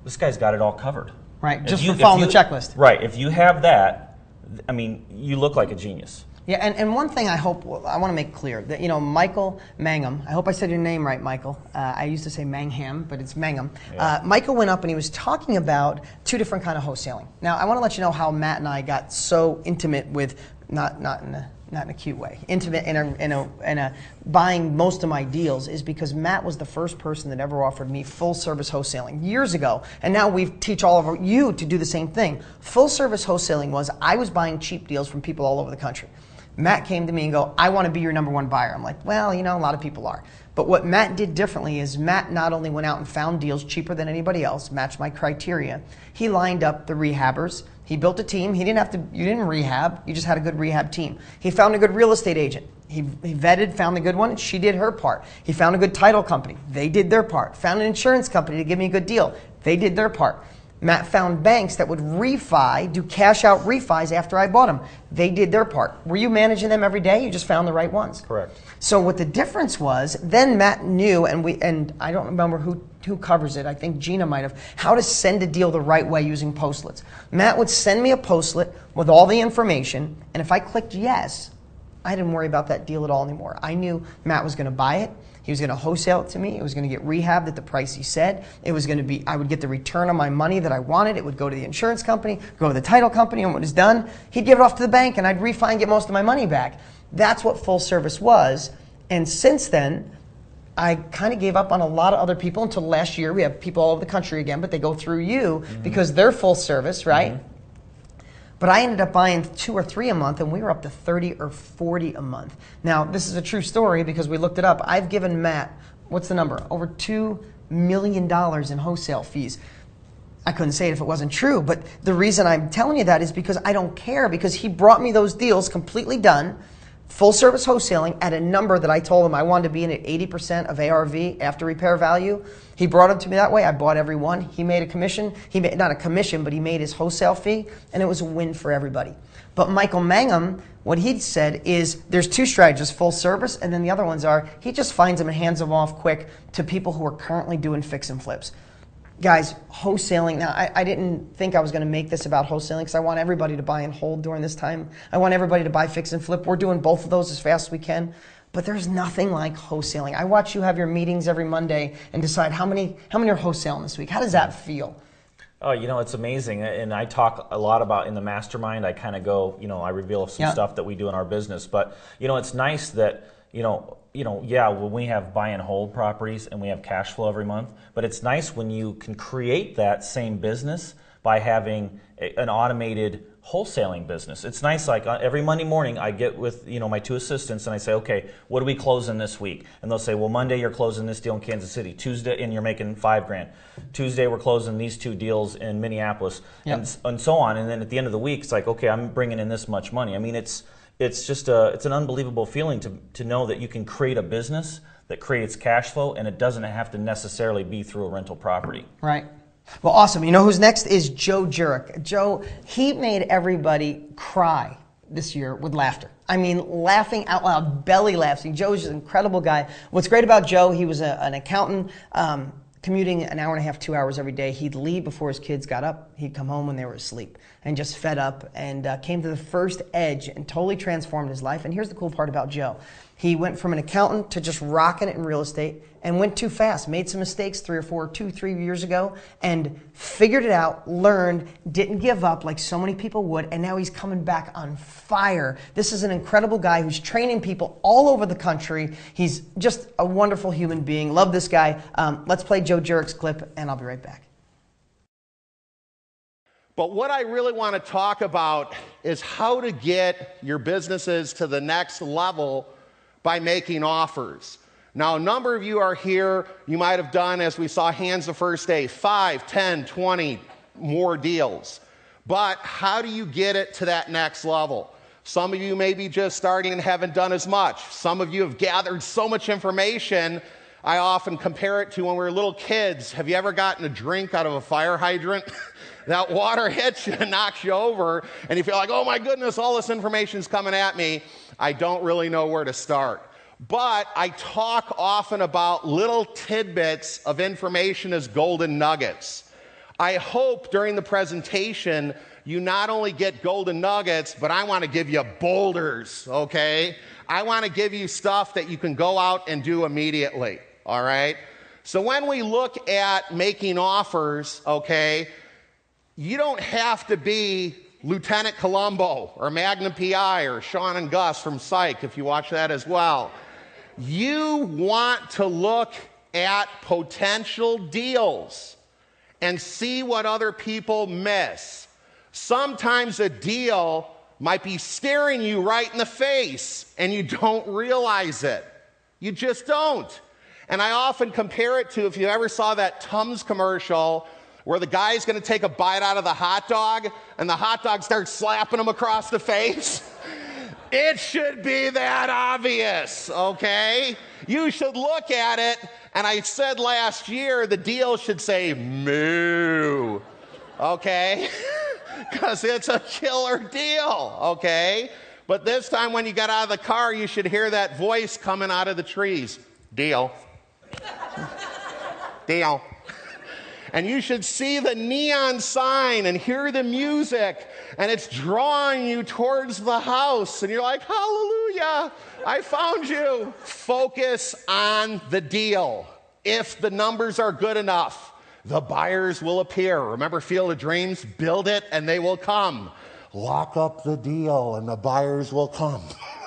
this guy's got it all covered. Right, just for following the checklist. Right, if you have that, I mean, you look like a genius. Yeah, and one thing I want to make clear, that, Michael Mangum, I hope I said your name right, Michael. I used to say Mangham, but it's Mangum. Yeah. Michael went up and he was talking about 2 different kind of wholesaling. Now, I want to let you know how Matt and I got so intimate with, not in a cute way, intimate in a buying most of my deals, is because Matt was the first person that ever offered me full service wholesaling years ago, and now we teach all of you to do the same thing. Full service wholesaling was, I was buying cheap deals from people all over the country. Matt came to me and go, I want to be your number 1 buyer. I'm like, well, a lot of people are. But what Matt did differently is Matt not only went out and found deals cheaper than anybody else, matched my criteria, he lined up the rehabbers. He built a team. You didn't rehab, you just had a good rehab team. He found a good real estate agent. He vetted, found a good one, and she did her part. He found a good title company. They did their part. Found an insurance company to give me a good deal. They did their part. Matt found banks that would do cash out refis after I bought them. They did their part. Were you managing them every day? You just found the right ones. Correct. So what the difference was, then Matt knew, and I don't remember who covers it. I think Gina might have, how to send a deal the right way using postlets. Matt would send me a postlet with all the information, and if I clicked yes, I didn't worry about that deal at all anymore. I knew Matt was going to buy it. He was going to wholesale it to me. It was going to get rehabbed at the price he said. It was going to be, I would get the return on my money that I wanted. It would go to the insurance company, go to the title company, and when it was done, he'd give it off to the bank, and I'd refi and get most of my money back. That's what full service was. And since then, I kind of gave up on a lot of other people until last year. We have people all over the country again, but they go through you because they're full service, right? Mm-hmm. But I ended up buying 2 or 3 a month, and we were up to 30 or 40 a month. Now, this is a true story because we looked it up. I've given Matt, what's the number? Over $2 million in wholesale fees. I couldn't say it if it wasn't true, but the reason I'm telling you that is because I don't care, because he brought me those deals completely done, full service wholesaling, at a number that I told him I wanted to be in at 80% of ARV after repair value. He brought them to me that way. I bought every one. He made a commission. He made, not a commission, but he made his wholesale fee, and it was a win for everybody. But Michael Mangum, what he'd said is there's 2 strategies, full service, and then the other ones are he just finds them and hands them off quick to people who are currently doing fix and flips. Guys, wholesaling, now I didn't think I was going to make this about wholesaling because I want everybody to buy and hold during this time. I want everybody to buy fix and flip. We're doing both of those as fast as we can. But there's nothing like wholesaling. I watch you have your meetings every Monday and decide how many are wholesaling this week. How does that feel? Oh, it's amazing. And I talk a lot about in the mastermind. I kind of go, I reveal some stuff that we do in our business. But, it's nice that, when we have buy and hold properties and we have cash flow every month, but it's nice when you can create that same business by having an automated wholesaling business. It's nice, like every Monday morning I get with my 2 assistants and I say, okay, what are we closing this week? And they'll say, well, Monday you're closing this deal in Kansas City, Tuesday, and you're making $5,000. Tuesday we're closing these 2 deals in Minneapolis, and so on. And then at the end of the week, it's like, okay, I'm bringing in this much money. I mean, it's just it's an unbelievable feeling to know that you can create a business that creates cash flow, and it doesn't have to necessarily be through a rental property. Right. Well, awesome. You know who's next is Joe Jurek. Joe, he made everybody cry this year with laughter. I mean, laughing out loud, belly laughing. Joe's just an incredible guy. What's great about Joe, he was an accountant, commuting an hour and a half, 2 hours every day. He'd leave before his kids got up. He'd come home when they were asleep and just fed up, and came to the first edge and totally transformed his life. And here's the cool part about Joe. He went from an accountant to just rocking it in real estate and went too fast, made some mistakes 3 years ago, and figured it out, learned, didn't give up like so many people would, and now he's coming back on fire. This is an incredible guy who's training people all over the country. He's just a wonderful human being. Love this guy. Let's play Joe Jurek's clip, and I'll be right back. But what I really want to talk about is how to get your businesses to the next level by making offers. Now, a number of you are here, you might have done, as we saw hands the first day, 5, 10, 20 more deals. But how do you get it to that next level? Some of you may be just starting and haven't done as much. Some of you have gathered so much information. I often compare it to when we were little kids. Have you ever gotten a drink out of a fire hydrant? That water hits you and knocks you over, and you feel like, oh my goodness, all this information is coming at me. I don't really know where to start. But I talk often about little tidbits of information as golden nuggets. I hope during the presentation you not only get golden nuggets, but I want to give you boulders, okay? I want to give you stuff that you can go out and do immediately, all right? So when we look at making offers, okay, you don't have to be Lieutenant Columbo or Magnum PI or Sean and Gus from Psych if you watch that as well. You want to look at potential deals and see what other people miss. Sometimes a deal might be staring you right in the face and you don't realize it. You just don't. And I often compare it to, if you ever saw that Tums commercial where the guy's going to take a bite out of the hot dog and the hot dog starts slapping him across the face. It should be that obvious, okay? You should look at it, and I said last year the deal should say moo, okay? Because it's a killer deal, okay? But this time when you get out of the car, you should hear that voice coming out of the trees. Deal. Deal. And you should see the neon sign and hear the music, and it's drawing you towards the house, and you're like, hallelujah, I found you. Focus on the deal. If the numbers are good enough, the buyers will appear. Remember Field of Dreams? Build it and they will come. Lock up the deal and the buyers will come.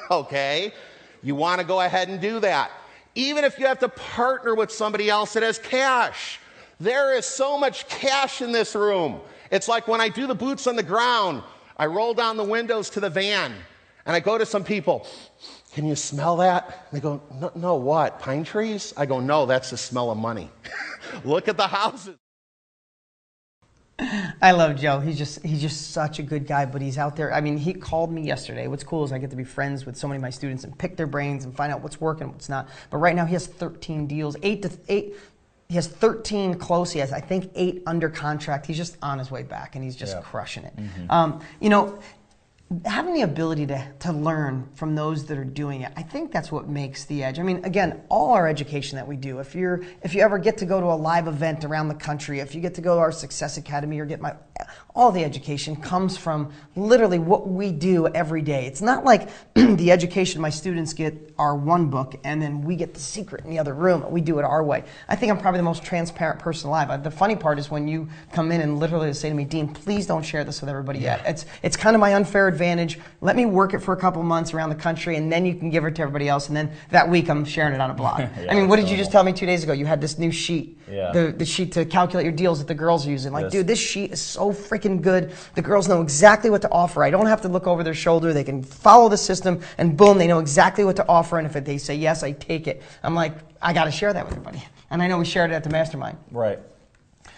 Okay? You want to go ahead and do that. Even if you have to partner with somebody else that has cash. There is so much cash in this room. It's like when I do the boots on the ground, I roll down the windows to the van, and I go to some people, can you smell that? They go, no, what, pine trees? I go, no, that's the smell of money. Look at the houses. I love Joe. He's just such a good guy, but he's out there. I mean, he called me yesterday. What's cool is I get to be friends with so many of my students and pick their brains and find out what's working, what's not. But right now he has 13 deals, he has 13 close. He has, I think, 8 under contract. He's just on his way back, and he's just crushing it. Mm-hmm. You know, having the ability to learn from those that are doing it, I think that's what makes the edge. I mean, again, all our education that we do, if you ever get to go to a live event around the country, if you get to go to our Success Academy or all the education comes from literally what we do every day. It's not like the education my students get our one book and then we get the secret in the other room and we do it our way. I think I'm probably the most transparent person alive. The funny part is when you come in and literally say to me, Dean, please don't share this with everybody yet. It's kind of my unfair advantage. Let me work it for a couple months around the country and then you can give it to everybody else, and then that week I'm sharing it on a blog. I mean, what did you just tell me 2 days ago? You had this new sheet, the sheet to calculate your deals that the girls are using. Like, dude, this sheet is so freaking good. The girls know exactly what to offer. I don't have to look over their shoulder. They can follow the system and boom, they know exactly what to offer, and if they say yes, I take it. I'm like, I got to share that with everybody. And I know we shared it at the mastermind. Right.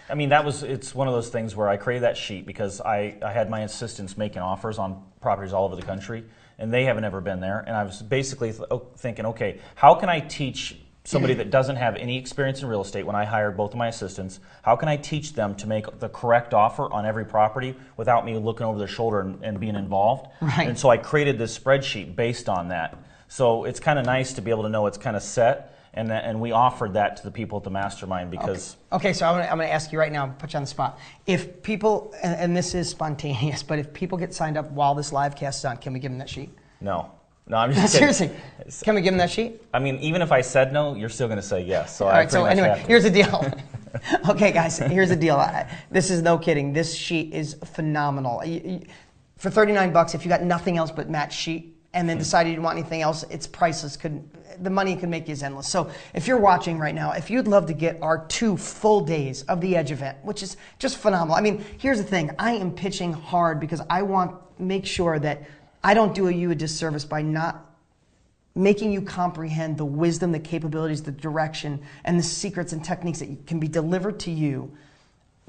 I mean, it's one of those things where I created that sheet because I had my assistants making offers on properties all over the country, and they haven't ever been there. And I was basically thinking, okay, how can I teach somebody that doesn't have any experience in real estate, when I hired both of my assistants, how can I teach them to make the correct offer on every property without me looking over their shoulder and being involved? Right. And so I created this spreadsheet based on that. So it's kind of nice to be able to know it's kind of set, and we offered that to the people at the mastermind because... Okay, so I'm going to ask you right now, put you on the spot. If people, and this is spontaneous, but if people get signed up while this live cast is on, can we give them that sheet? No, I'm just kidding. Seriously, can we give them that sheet? I mean, even if I said no, you're still going to say yes. So All I right, so pretty much anyway, have to. here's the deal. Okay, guys, here's the deal. This is no kidding. This sheet is phenomenal. For $39, if you got nothing else but Matt's sheet, and then decided you didn't want anything else, it's priceless. The money could make you as endless. So if you're watching right now, if you'd love to get our 2 full days of the Edge event, which is just phenomenal. I mean, here's the thing. I am pitching hard because I want to make sure that I don't do you a disservice by not making you comprehend the wisdom, the capabilities, the direction, and the secrets and techniques that can be delivered to you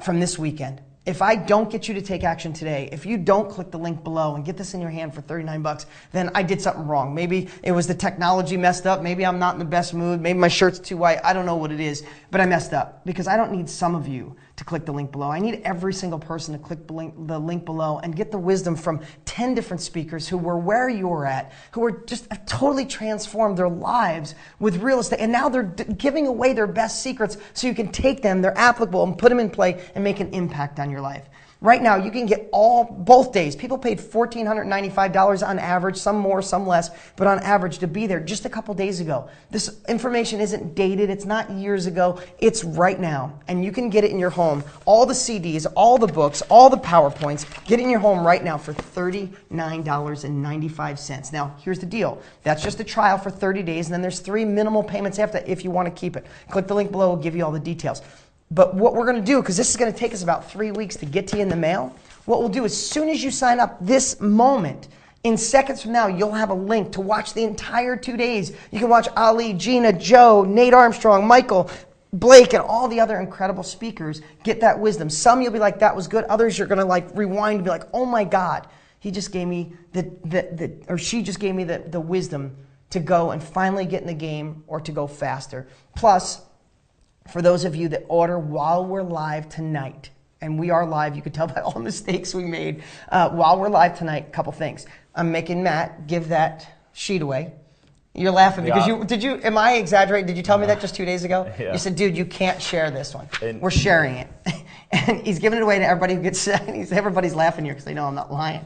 from this weekend. If I don't get you to take action today, if you don't click the link below and get this in your hand for $39, then I did something wrong. Maybe it was the technology messed up. Maybe I'm not in the best mood. Maybe my shirt's too white. I don't know what it is, but I messed up because I don't need some of you to click the link below. I need every single person to click the link below and get the wisdom from 10 different speakers who were where you're at, who are just have totally transformed their lives with real estate. And now they're giving away their best secrets so you can take them, they're applicable, and put them in play and make an impact on your life. Right now, you can get both days. People paid $1,495 on average, some more, some less, but on average to be there just a couple days ago. This information isn't dated. It's not years ago. It's right now, and you can get it in your home. All the CDs, all the books, all the PowerPoints, get it in your home right now for $39.95. Now, here's the deal. That's just a trial for 30 days, and then there's 3 minimal payments after that if you want to keep it. Click the link below. We'll give you all the details. But what we're going to do, because this is going to take us about 3 weeks to get to you in the mail, what we'll do as soon as you sign up this moment, in seconds from now, you'll have a link to watch the entire 2 days. You can watch Ali, Gina, Joe, Nate Armstrong, Michael, Blake, and all the other incredible speakers get that wisdom. Some you'll be like, that was good. Others you're going to like rewind and be like, oh my God, he just gave me or she just gave me the wisdom to go and finally get in the game or to go faster. Plus, for those of you that order while we're live tonight, and we are live, you can tell by all the mistakes we made. While we're live tonight, a couple things. I'm making Matt give that sheet away. You're laughing because am I exaggerating? Did you tell me that just 2 days ago? Yeah. You said, dude, you can't share this one. We're sharing it. And he's giving it away to everybody who gets, everybody's laughing here because they know I'm not lying.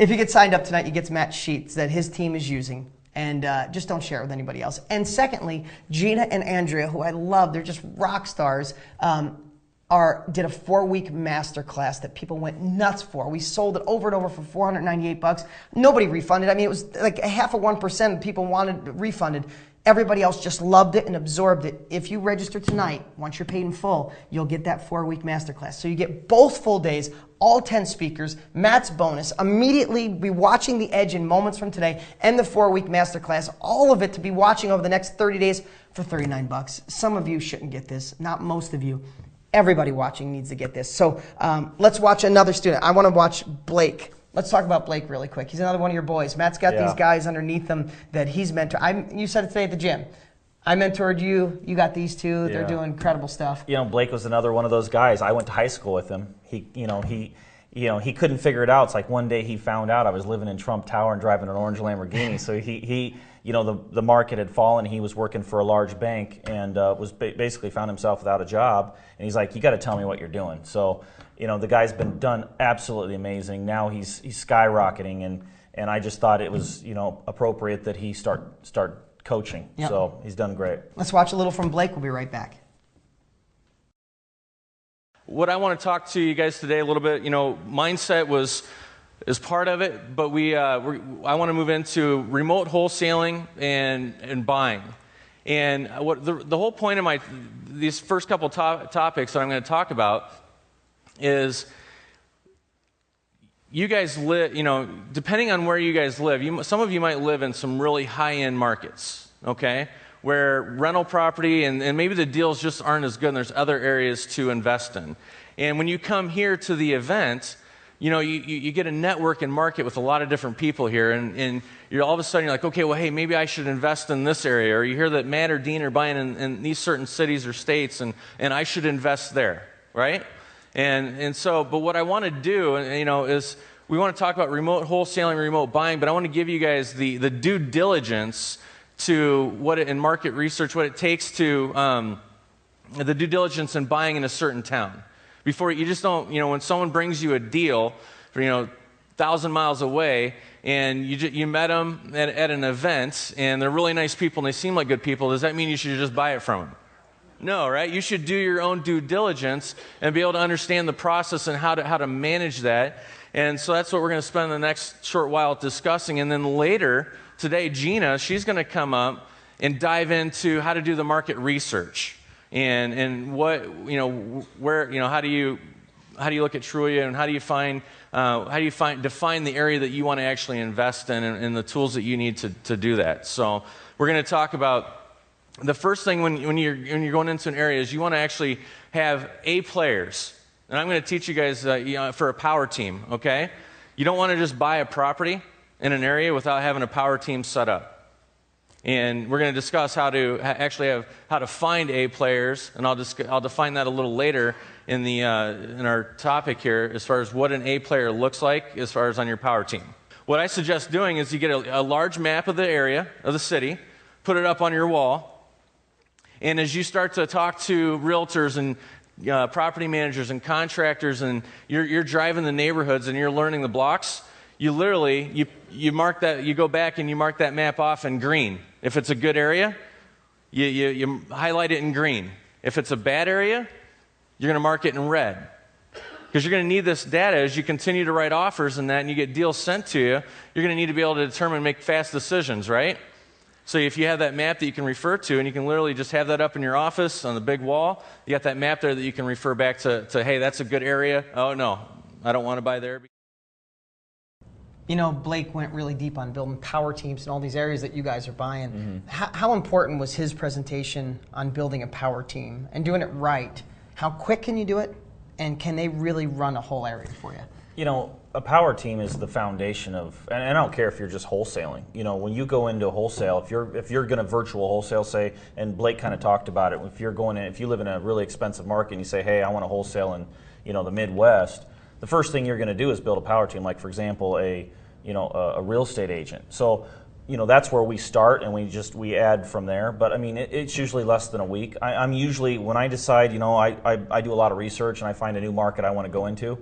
If you get signed up tonight, you get Matt's sheets that his team is using. And just don't share it with anybody else. And secondly, Gina and Andrea, who I love, they're just rock stars, did a 4-week masterclass that people went nuts for. We sold it over and over for $498. Nobody refunded. I mean, it was like 0.5% of people wanted refunded. Everybody else just loved it and absorbed it. If you register tonight, once you're paid in full, you'll get that 4-week masterclass. So you get both full days, all 10 speakers, Matt's bonus, immediately be watching The Edge in moments from today, and the 4-week masterclass, all of it to be watching over the next 30 days for $39. Some of you shouldn't get this, not most of you. Everybody watching needs to get this. So let's watch another student. I want to watch Blake. Let's talk about Blake really quick. He's another one of your boys. Matt's got these guys underneath him that he's mentored. You said it today at the gym. I mentored you. You got these two. They're doing incredible stuff. You know, Blake was another one of those guys. I went to high school with him. He couldn't figure it out. It's like one day he found out I was living in Trump Tower and driving an orange Lamborghini. So the market had fallen. He was working for a large bank and basically found himself without a job. And he's like, you got to tell me what you're doing. So, the guy's been done absolutely amazing. Now he's skyrocketing, and I just thought it was appropriate that he start coaching. Yep. So he's done great. Let's watch a little from Blake. We'll be right back. What I want to talk to you guys today a little bit, mindset is part of it, but I want to move into remote wholesaling and buying. And what the whole point of these first couple topics that I'm going to talk about is you guys live, depending on where you guys live, some of you might live in some really high-end markets, okay, where rental property and maybe the deals just aren't as good and there's other areas to invest in. And when you come here to the event, you get a network and market with a lot of different people here, and you're all of a sudden you're like, okay, well, hey, maybe I should invest in this area, or you hear that Matt or Dean are buying in these certain cities or states, and I should invest there, right? And so, but what I want to do, is we want to talk about remote wholesaling, remote buying, but I want to give you guys the due diligence to in market research, what it takes to the due diligence in buying in a certain town. Before you just don't, when someone brings you a deal for 1,000 miles away, and you met them at an event, and they're really nice people and they seem like good people, does that mean you should just buy it from them? No, right? You should do your own due diligence and be able to understand the process and how to manage that. And so that's what we're going to spend the next short while discussing. And then later today, Gina, she's going to come up and dive into how to do the market research and what where how do you look at Trulia, and how do you define the area that you want to actually invest in, and the tools that you need to do that. So we're going to talk about the first thing when you're going into an area is you want to actually have A players. And I'm going to teach you guys for a power team, okay? You don't want to just buy a property in an area without having a power team set up. And we're going to discuss how to find A players, and I'll define that a little later in our topic here as far as what an A player looks like as far as on your power team. What I suggest doing is you get a large map of the area, of the city, put it up on your wall, and as you start to talk to realtors and property managers and contractors, and you're driving the neighborhoods and you're learning the blocks, you literally you mark that, you go back and you mark that map off in green. If it's a good area, you highlight it in green. If it's a bad area, you're going to mark it in red, because you're going to need this data as you continue to write offers and that, and you get deals sent to you. You're going to need to be able to determine and make fast decisions, right? So if you have that map that you can refer to, and you can literally just have that up in your office on the big wall, you got that map there that you can refer back to hey, that's a good area. Oh, no, I don't want to buy there. Blake went really deep on building power teams in all these areas that you guys are buying. Mm-hmm. How important was his presentation on building a power team and doing it right? How quick can you do it? And can they really run a whole area for you? A power team is the foundation of, and I don't care if you're just wholesaling. When you go into wholesale, if you're going to virtual wholesale, say, and Blake kind of talked about it, if you live in a really expensive market and you say, hey, I want to wholesale in the Midwest, the first thing you're going to do is build a power team. Like, for example, a real estate agent. So that's where we start, and we add from there. But I mean, it's usually less than a week. I'm usually, when I decide, I do a lot of research and I find a new market I want to go into.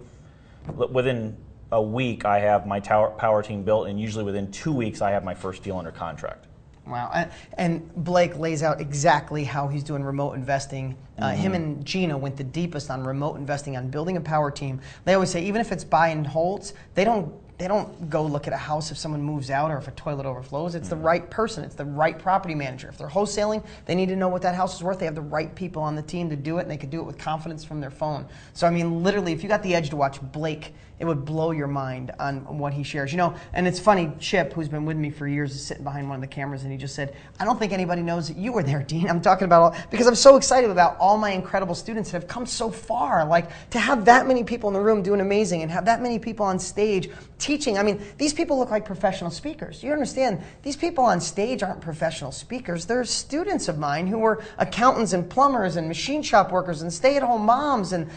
Within a week, I have my power team built, and usually within 2 weeks, I have my first deal under contract. Wow. And Blake lays out exactly how he's doing remote investing. Him and Gina went the deepest on remote investing, on building a power team. They always say, even if it's buy and holds, they don't go look at a house if someone moves out or if a toilet overflows. It's the right person. It's the right property manager. If they're wholesaling, they need to know what that house is worth. They have the right people on the team to do it, and they can do it with confidence from their phone. So, I mean, literally, if you got the edge to watch Blake, it would blow your mind on what he shares. And it's funny, Chip, who's been with me for years, is sitting behind one of the cameras, and he just said, I don't think anybody knows that you were there, Dean. I'm talking about because I'm so excited about all my incredible students that have come so far. Like, to have that many people in the room doing amazing and have that many people on stage teaching. I mean, these people look like professional speakers. You understand, these people on stage aren't professional speakers. They're students of mine who were accountants and plumbers and machine shop workers and stay-at-home moms and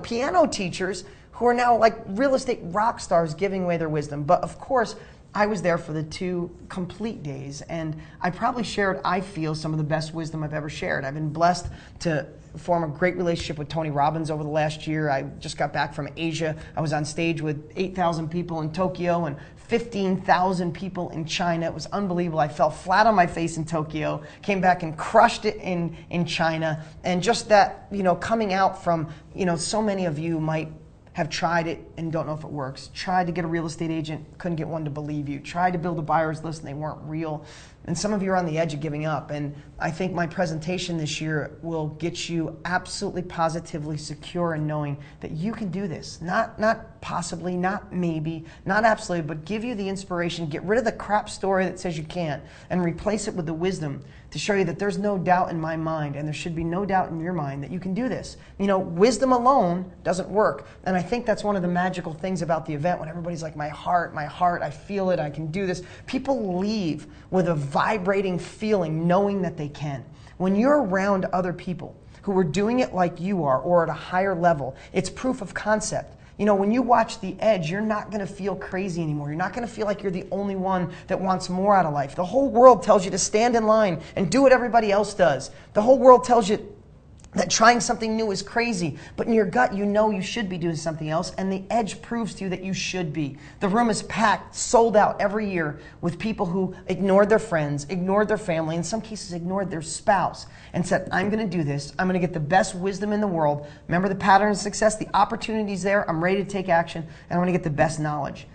piano teachers who are now like real estate rock stars giving away their wisdom. But of course, I was there for the 2 complete days, and I probably shared, I feel, some of the best wisdom I've ever shared. I've been blessed to form a great relationship with Tony Robbins over the last year. I just got back from Asia. I was on stage with 8,000 people in Tokyo and 15,000 people in China. It was unbelievable. I fell flat on my face in Tokyo, came back and crushed it in China. And just that, coming out from, so many of you might have tried it and don't know if it works. Tried to get a real estate agent, couldn't get one to believe you. Tried to build a buyer's list and they weren't real. And some of you are on the edge of giving up. And I think my presentation this year will get you absolutely positively secure in knowing that you can do this. Not possibly, not maybe, not absolutely, but give you the inspiration, get rid of the crap story that says you can't, and replace it with the wisdom to show you that there's no doubt in my mind, and there should be no doubt in your mind that you can do this. You know, wisdom alone doesn't work. And I think that's one of the magical things about the event when everybody's like, my heart, I feel it, I can do this. People leave with a vibrating feeling knowing that they can. When you're around other people who are doing it like you are or at a higher level, it's proof of concept. You know, when you watch The Edge, you're not going to feel crazy anymore. You're not going to feel like you're the only one that wants more out of life. The whole world tells you to stand in line and do what everybody else does. The whole world tells you that trying something new is crazy, but in your gut you know you should be doing something else, and The Edge proves to you that you should be. The room is packed, sold out every year with people who ignored their friends, ignored their family, in some cases ignored their spouse, and said, I'm going to do this, I'm going to get the best wisdom in the world. Remember the pattern of success, the opportunity's there, I'm ready to take action, and I'm going to get the best knowledge.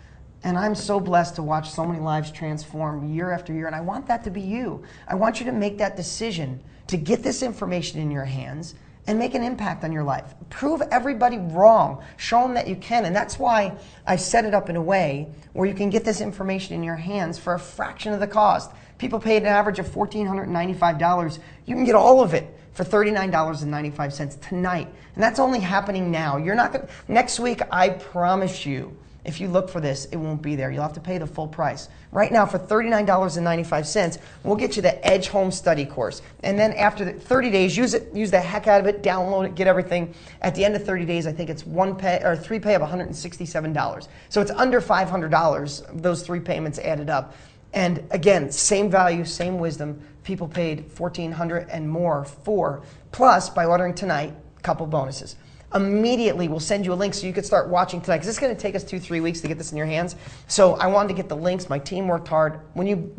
And I'm so blessed to watch so many lives transform year after year, and I want that to be you. I want you to make that decision to get this information in your hands and make an impact on your life. Prove everybody wrong. Show them that you can. And that's why I set it up in a way where you can get this information in your hands for a fraction of the cost. People paid an average of $1,495. You can get all of it for $39.95 tonight. And that's only happening now. You're not gonna, next week, I promise you, if you look for this, it won't be there. You'll have to pay the full price. Right now, for $39.95, we'll get you the Edge Home Study course. And then after the 30 days, use the heck out of it, download it, get everything. At the end of 30 days, I think it's 3 pay of $167. So it's under $500, those 3 payments added up. And again, same value, same wisdom. People paid $1,400 and more for. Plus, by ordering tonight, a couple bonuses. Immediately we'll send you a link so you could start watching tonight, because it's going to take us 2-3 weeks to get this in your hands. So I wanted to get the links. My team worked hard.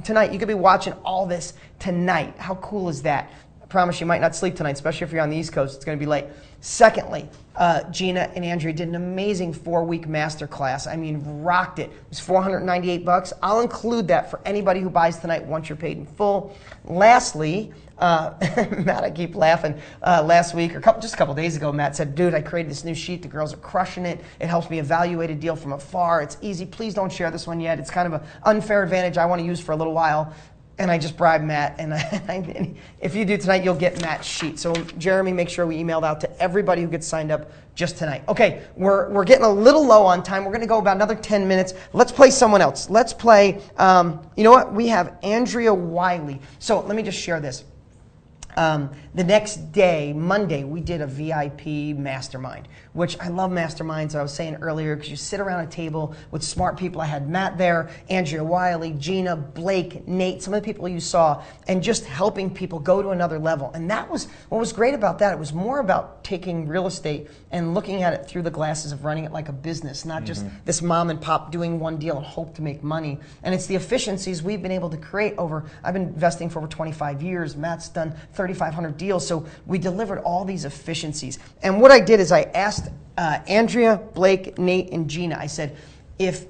Tonight you could be watching all this tonight. How cool is that? I promise you might not sleep tonight, especially if you're on the East Coast. It's going to be late. Secondly, Gina and Andrea did an amazing 4-week masterclass. I mean, rocked it. It was $498. I'll include that for anybody who buys tonight once you're paid in full. Lastly, Matt, I keep laughing. Last week, or just a couple days ago, Matt said, dude, I created this new sheet. The girls are crushing it. It helps me evaluate a deal from afar. It's easy. Please don't share this one yet. It's kind of an unfair advantage I want to use for a little while. And I just bribed Matt. And if you do tonight, you'll get Matt's sheet. So Jeremy, make sure we emailed out to everybody who gets signed up just tonight. Okay, we're getting a little low on time. We're going to go about another 10 minutes. Let's play someone else. Let's play, you know what? We have Andrea Wiley. So let me just share this. The next day, Monday, we did a VIP mastermind, which I love masterminds. I was saying earlier, because you sit around a table with smart people. I had Matt there, Andrea Wiley, Gina, Blake, Nate, some of the people you saw, and just helping people go to another level. And that was what was great about that. It was more about taking real estate and looking at it through the glasses of running it like a business, not just this mom and pop doing one deal and hope to make money. And it's the efficiencies we've been able to create over, I've been investing for over 25 years. Matt's done 3,500 deals. So we delivered all these efficiencies. And what I did is I asked Andrea, Blake, Nate, and Gina, I said,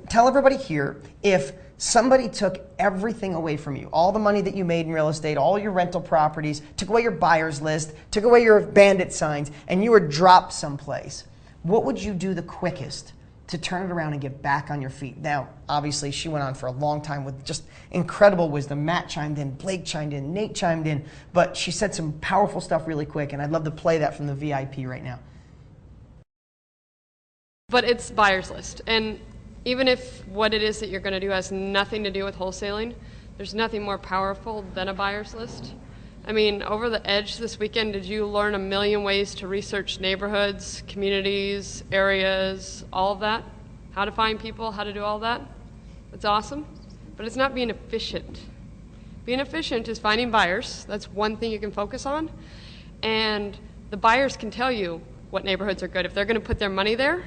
tell everybody here, if somebody took everything away from you, all the money that you made in real estate, all your rental properties, took away your buyer's list, took away your bandit signs, and you were dropped someplace, what would you do the quickest to turn it around and get back on your feet? Now, obviously, she went on for a long time with just incredible wisdom. Matt chimed in, Blake chimed in, Nate chimed in, but she said some powerful stuff really quick, and I'd love to play that from the VIP right now. But it's buyer's list. And even if what it is that you're going to do has nothing to do with wholesaling, there's nothing more powerful than a buyer's list. I mean, over the Edge this weekend, did you learn a million ways to research neighborhoods, communities, areas, all of that? How to find people, how to do all that? It's awesome, but it's not being efficient. Being efficient is finding buyers. That's one thing you can focus on. And the buyers can tell you what neighborhoods are good. If they're going to put their money there,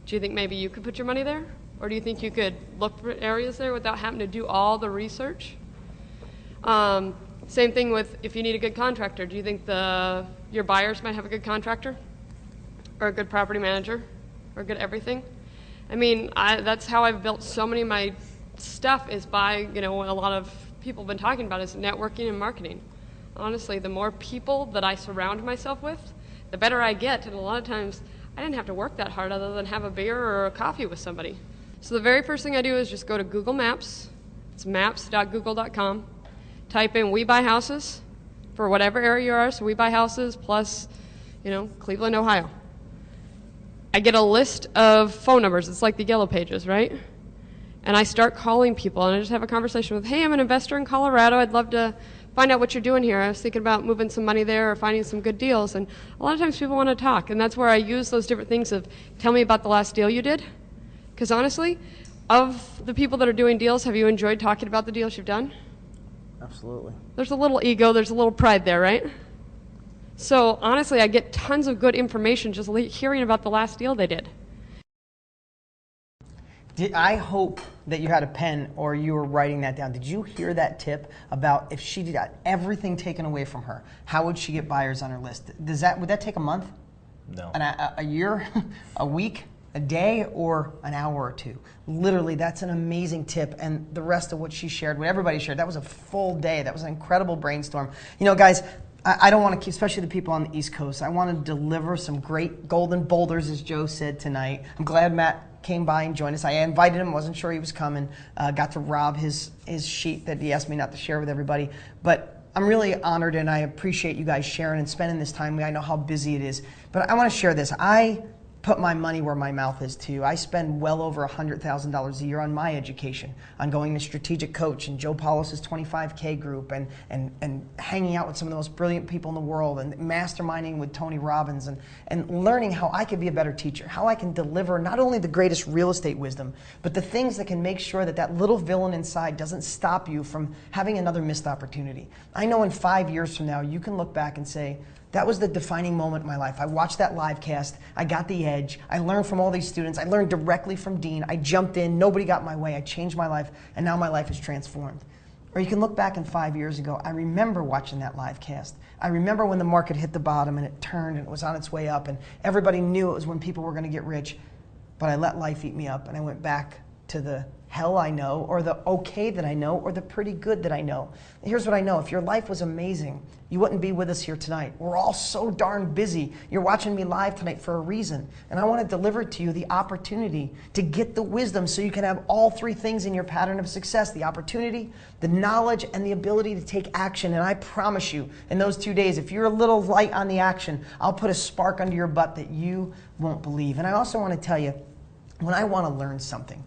do you think maybe you could put your money there? Or do you think you could look for areas there without having to do all the research? Same thing with if you need a good contractor. Do you think your buyers might have a good contractor? Or a good property manager? Or good everything? I mean, that's how I've built so many of my stuff, is by, a lot of people have been talking about is networking and marketing. Honestly, the more people that I surround myself with, the better I get. And a lot of times, I didn't have to work that hard other than have a beer or a coffee with somebody. So the very first thing I do is just go to Google Maps. It's maps.google.com. Type in We Buy Houses for whatever area you are. So We Buy Houses plus, Cleveland, Ohio. I get a list of phone numbers. It's like the Yellow Pages, right? And I start calling people, and I just have a conversation with, hey, I'm an investor in Colorado. I'd love to find out what you're doing here. I was thinking about moving some money there or finding some good deals. And a lot of times people want to talk, and that's where I use those different things of, tell me about the last deal you did. Because honestly, of the people that are doing deals, have you enjoyed talking about the deals you've done? Absolutely. There's a little ego, there's a little pride there, right? So honestly, I get tons of good information just hearing about the last deal they did. I hope that you had a pen or you were writing that down. Did you hear that tip about if she got everything taken away from her, how would she get buyers on her list? Would that take a month? No. A year? A week? A day? Or an hour or two? Literally, that's an amazing tip. And the rest of what she shared, what everybody shared, that was a full day. That was an incredible brainstorm. Guys, I don't want to keep, especially the people on the East Coast, I want to deliver some great golden boulders, as Joe said tonight. I'm glad Matt came by and joined us. I invited him, wasn't sure he was coming. Got to rob his sheet that he asked me not to share with everybody. But I'm really honored and I appreciate you guys sharing and spending this time. I know how busy it is. But I want to share this. I put my money where my mouth is too. I spend well over $100,000 a year on my education, on going to Strategic Coach and Joe Paulos' 25K group and hanging out with some of the most brilliant people in the world and masterminding with Tony Robbins and learning how I could be a better teacher, how I can deliver not only the greatest real estate wisdom, but the things that can make sure that that little villain inside doesn't stop you from having another missed opportunity. I know in 5 years from now, you can look back and say, that was the defining moment in my life. I watched that live cast. I got the edge. I learned from all these students. I learned directly from Dean. I jumped in. Nobody got in my way. I changed my life, and now my life is transformed. Or you can look back in 5 years ago. I remember watching that live cast. I remember when the market hit the bottom and it turned and it was on its way up, and everybody knew it was when people were going to get rich. But I let life eat me up, and I went back to the hell I know, or the okay that I know, or the pretty good that I know. Here's what I know. If your life was amazing, you wouldn't be with us here tonight. We're all so darn busy. You're watching me live tonight for a reason. And I want to deliver to you the opportunity to get the wisdom so you can have all three things in your pattern of success: the opportunity, the knowledge, and the ability to take action. And I promise you, in those 2 days, if you're a little light on the action, I'll put a spark under your butt that you won't believe. And I also want to tell you, when I want to learn something,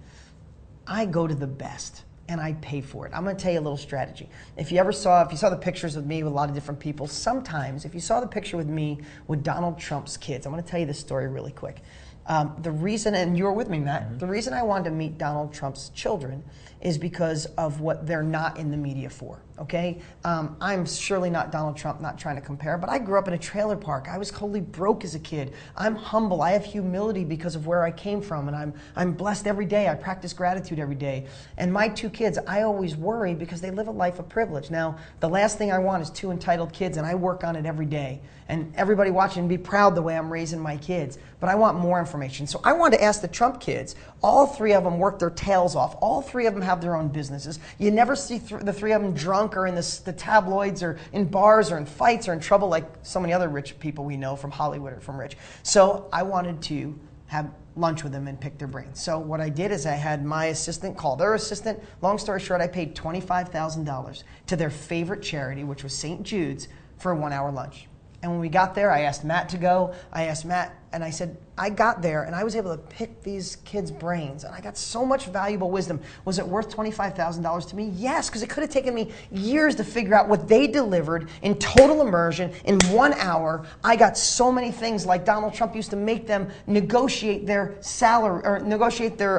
I go to the best and I pay for it. I'm going to tell you a little strategy. If you saw the pictures of me with a lot of different people, sometimes if you saw the picture with me with Donald Trump's kids, I'm going to tell you this story really quick. The reason, and you were with me, Matt, the reason I wanted to meet Donald Trump's children is because of what they're not in the media for, okay? I'm surely not Donald Trump, not trying to compare, but I grew up in a trailer park. I was totally broke as a kid. I'm humble. I have humility because of where I came from, and I'm blessed every day. I practice gratitude every day. And my two kids, I always worry because they live a life of privilege. Now, the last thing I want is two entitled kids, and I work on it every day. And everybody watching be proud the way I'm raising my kids. But I want more information. So I wanted to ask the Trump kids. All three of them work their tails off. All three of them have their own businesses. You never see the three of them drunk or in the tabloids or in bars or in fights or in trouble like so many other rich people we know from Hollywood or from rich. So I wanted to have lunch with them and pick their brains. So what I did is I had my assistant call their assistant. Long story short, I paid $25,000 to their favorite charity, which was St. Jude's, for a 1-hour lunch. And when we got there, I asked Matt to go. I asked Matt, and I said, I got there, and I was able to pick these kids' brains, and I got so much valuable wisdom. Was it worth $25,000 to me? Yes, because it could have taken me years to figure out what they delivered in total immersion in 1 hour. I got so many things, like Donald Trump used to make them negotiate their salary, or negotiate their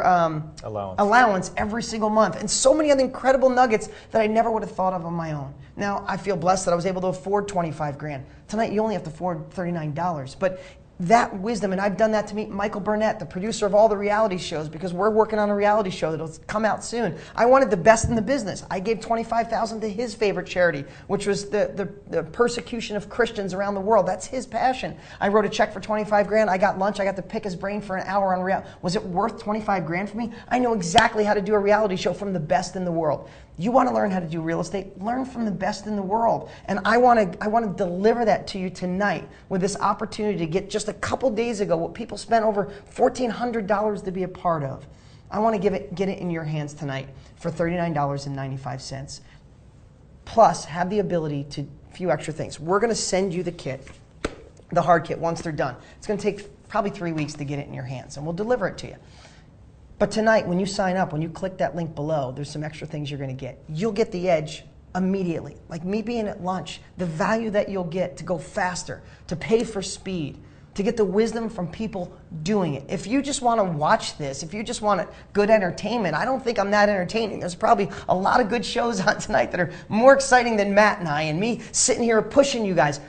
allowance every single month, and so many other incredible nuggets that I never would have thought of on my own. Now, I feel blessed that I was able to afford $25 grand. Tonight, you only have to afford $39. But that wisdom, and I've done that to meet Michael Burnett, the producer of all the reality shows, because we're working on a reality show that'll come out soon. I wanted the best in the business. I gave $25,000 to his favorite charity, which was the persecution of Christians around the world. That's his passion. I wrote a check for $25 grand. I got lunch. I got to pick his brain for an hour on reality. Was it worth $25 grand for me? I know exactly how to do a reality show from the best in the world. You want to learn how to do real estate? Learn from the best in the world. And I want to deliver that to you tonight with this opportunity to get just a couple days ago what people spent over $1,400 to be a part of. I want to get it in your hands tonight for $39.95. Plus, have the ability to, a few extra things. We're going to send you the kit, the hard kit, once they're done. It's going to take probably 3 weeks to get it in your hands, and we'll deliver it to you. But tonight, when you sign up, when you click that link below, there's some extra things you're going to get. You'll get the edge immediately. Like me being at lunch, the value that you'll get to go faster, to pay for speed, to get the wisdom from people doing it. If you just want to watch this, if you just want good entertainment, I don't think I'm that entertaining. There's probably a lot of good shows on tonight that are more exciting than Matt and I, and me sitting here pushing you guys.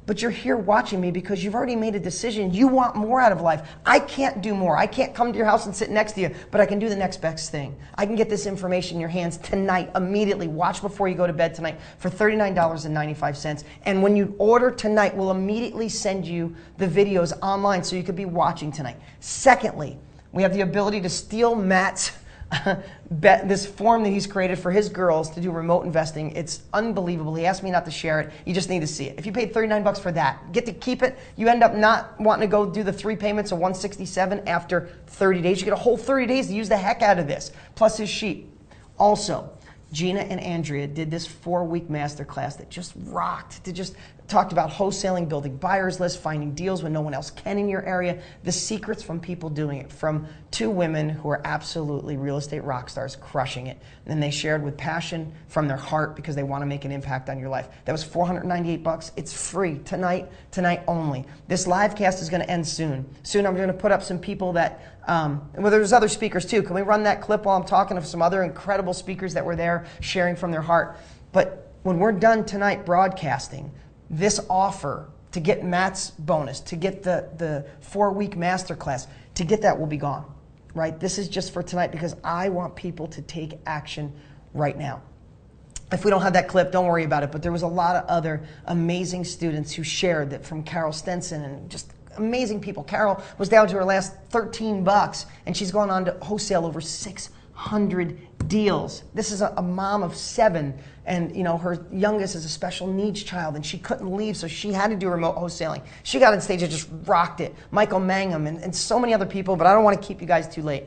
But you're here watching me because you've already made a decision. You want more out of life. I can't do more. I can't come to your house and sit next to you, but I can do the next best thing. I can get this information in your hands tonight, immediately. Watch before you go to bed tonight for $39.95. And when you order tonight, we'll immediately send you the videos online so you could be watching tonight. Secondly, we have the ability to steal Matt's this form that he's created for his girls to do remote investing. It's unbelievable. He asked me not to share it. You just need to see it. If you paid $39 for that, get to keep it. You end up not wanting to go do the 3 payments of $167 after 30 days. You get a whole 30 days to use the heck out of this, plus his sheet. Also, Gina and Andrea did this 4-week masterclass that just rocked. It just talked about wholesaling, building buyers lists, finding deals when no one else can in your area, the secrets from people doing it, from 2 women who are absolutely real estate rock stars crushing it. And then they shared with passion from their heart because they want to make an impact on your life. That was $498. It's free tonight only. This live cast is going to end soon. Soon I'm going to put up some people that, well, there's other speakers too. Can we run that clip while I'm talking of some other incredible speakers that were there sharing from their heart? But when we're done tonight broadcasting, this offer to get Matt's bonus, to get the 4-week masterclass, to get that will be gone, right? This is just for tonight because I want people to take action right now. If we don't have that clip, don't worry about it, but there was a lot of other amazing students who shared that, from Carol Stenson, and just amazing people. Carol was down to her last $13 and she's gone on to wholesale over 600 deals. This is a mom of 7, and her youngest is a special needs child, and she couldn't leave, so she had to do remote wholesaling. She got on stage and just rocked it. Michael Mangum and so many other people, but I don't want to keep you guys too late.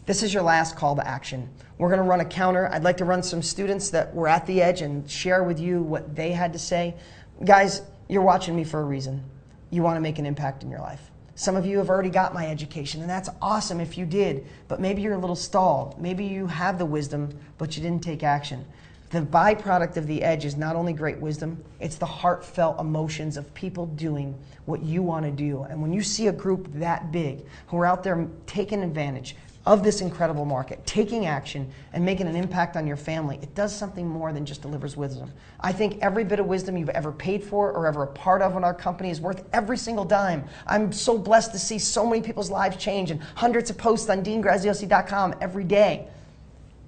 This is your last call to action. We're going to run a counter. I'd like to run some students that were at the edge and share with you what they had to say. Guys, you're watching me for a reason. You want to make an impact in your life. Some of you have already got my education, and that's awesome if you did, but maybe you're a little stalled. Maybe you have the wisdom, but you didn't take action. The byproduct of the edge is not only great wisdom, it's the heartfelt emotions of people doing what you want to do. And when you see a group that big who are out there taking advantage of this incredible market, taking action and making an impact on your family, it does something more than just delivers wisdom. I think every bit of wisdom you've ever paid for or ever a part of in our company is worth every single dime. I'm so blessed to see so many people's lives change and hundreds of posts on deangraziosi.com every day.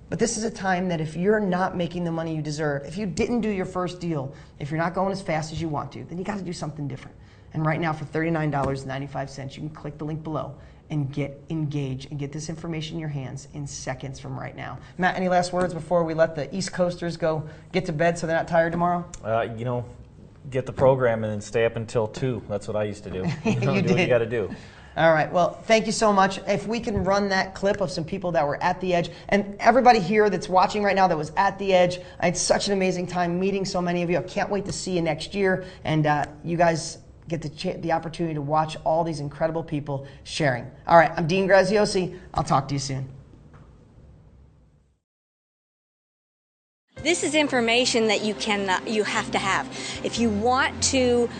But this is a time that if you're not making the money you deserve, if you didn't do your first deal, if you're not going as fast as you want to, then you got to do something different. And right now for $39.95, you can click the link below and get engaged and get this information in your hands in seconds from right now. Matt, any last words before we let the East Coasters go get to bed so they're not tired tomorrow? Get the program and then stay up until 2. That's what I used to do. You do what you got to do. All right, well, thank you so much. If we can run that clip of some people that were at the edge, and everybody here that's watching right now that was at the edge, I had such an amazing time meeting so many of you. I can't wait to see you next year, and you guys get the opportunity to watch all these incredible people sharing. All right, I'm Dean Graziosi. I'll talk to you soon. This is information that you have to have. If you want to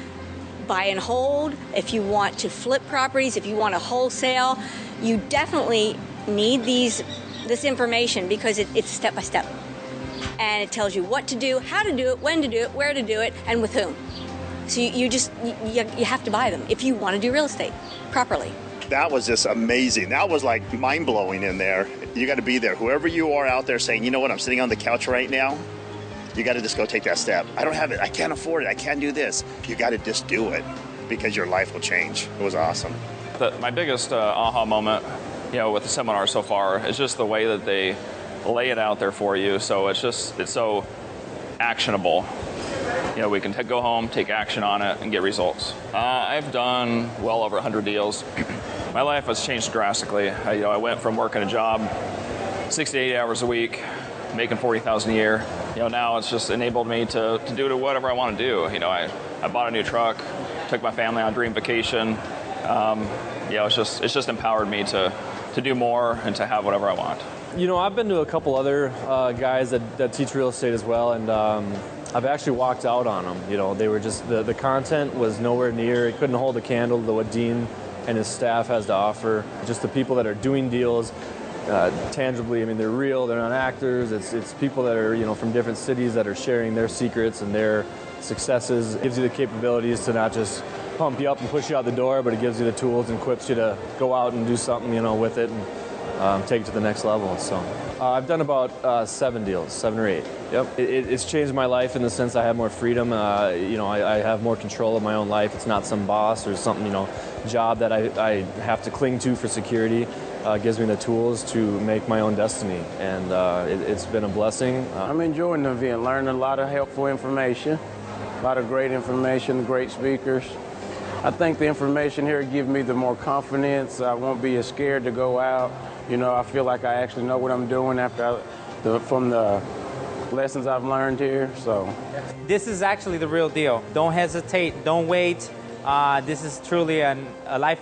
buy and hold, if you want to flip properties, if you want to wholesale, you definitely need this information because it's step by step. And it tells you what to do, how to do it, when to do it, where to do it, and with whom. So you have to buy them if you want to do real estate properly. That was just amazing. That was like mind-blowing in there. You got to be there. Whoever you are out there saying, you know what, I'm sitting on the couch right now, you got to just go take that step. I don't have it. I can't afford it. I can't do this. You got to just do it because your life will change. It was awesome. My biggest aha moment, with the seminar so far is just the way that they lay it out there for you. So it's so actionable. You know, we can go home, take action on it, and get results. I've done well over 100 deals. My life has changed drastically. I went from working a job 6 to 8 hours a week, making $40,000 a year. Now it's just enabled me to do whatever I want to do. I bought a new truck, took my family on a dream vacation. It's just empowered me to do more and to have whatever I want. I've been to a couple other guys that teach real estate as well, and I've actually walked out on them. They were just, the content was nowhere near, it couldn't hold a candle to what Dean and his staff has to offer. Just the people that are doing deals tangibly, they're real, they're not actors. It's people that are, from different cities that are sharing their secrets and their successes. It gives you the capabilities to not just pump you up and push you out the door, but it gives you the tools and equips you to go out and do something, with it and take it to the next level. So I've done about 7 deals, 7 or 8. Yep. It's changed my life in the sense I have more freedom. I have more control of my own life. It's not some boss or something, job that I have to cling to for security. Gives me the tools to make my own destiny, and it's been a blessing. I'm enjoying the event, learning a lot of helpful information, a lot of great information, great speakers. I think the information here gives me the more confidence. I won't be as scared to go out. I feel like I actually know what I'm doing from the lessons I've learned here. So this is actually the real deal. Don't hesitate. Don't wait. This is truly a life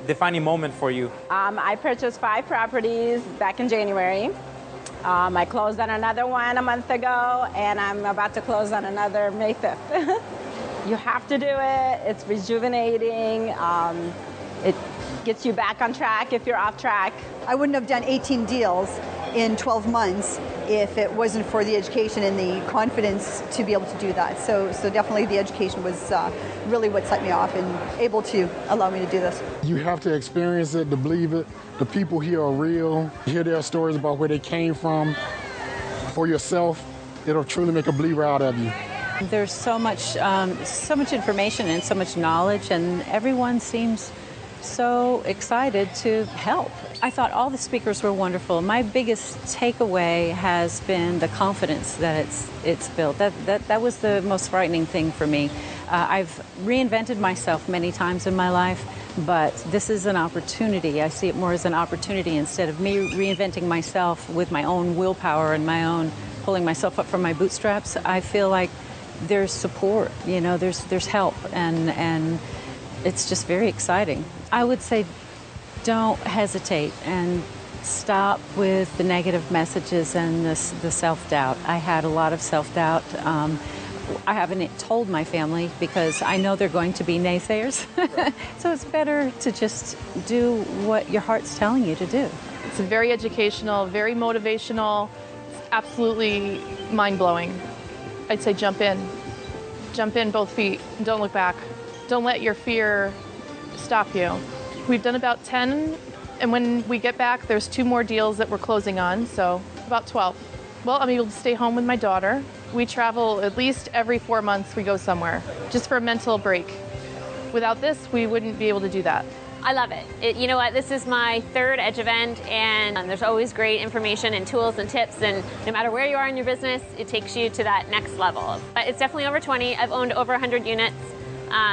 defining moment for you. I purchased 5 properties back in January. I closed on another one a month ago, and I'm about to close on another May 5th. You have to do it. It's rejuvenating. It gets you back on track if you're off track. I wouldn't have done 18 deals in 12 months if it wasn't for the education and the confidence to be able to do that. So definitely the education was really what set me off and able to allow me to do this. You have to experience it to believe it. The people here are real. You hear their stories about where they came from. For yourself, it'll truly make a believer out of you. There's so much information and so much knowledge, and everyone seems so excited to help. I thought all the speakers were wonderful. My biggest takeaway has been the confidence that it's built. That was the most frightening thing for me. I've reinvented myself many times in my life, but this is an opportunity. I see it more as an opportunity instead of me reinventing myself with my own willpower and my own pulling myself up from my bootstraps. I feel like there's support, there's help, and it's just very exciting. I would say don't hesitate and stop with the negative messages and the self-doubt. I had a lot of self-doubt. I haven't told my family because I know they're going to be naysayers. So it's better to just do what your heart's telling you to do. It's very educational, very motivational, absolutely mind-blowing. I'd say jump in. Jump in both feet and don't look back. Don't let your fear stop you. We've done about 10, and when we get back, there's 2 more deals that we're closing on, so about 12. Well, I'm able to stay home with my daughter. We travel at least every 4 months, we go somewhere, just for a mental break. Without this, we wouldn't be able to do that. I love it. You know what, this is my 3rd Edge event, and there's always great information and tools and tips, and no matter where you are in your business, it takes you to that next level. It's definitely over 20. I've owned over 100 units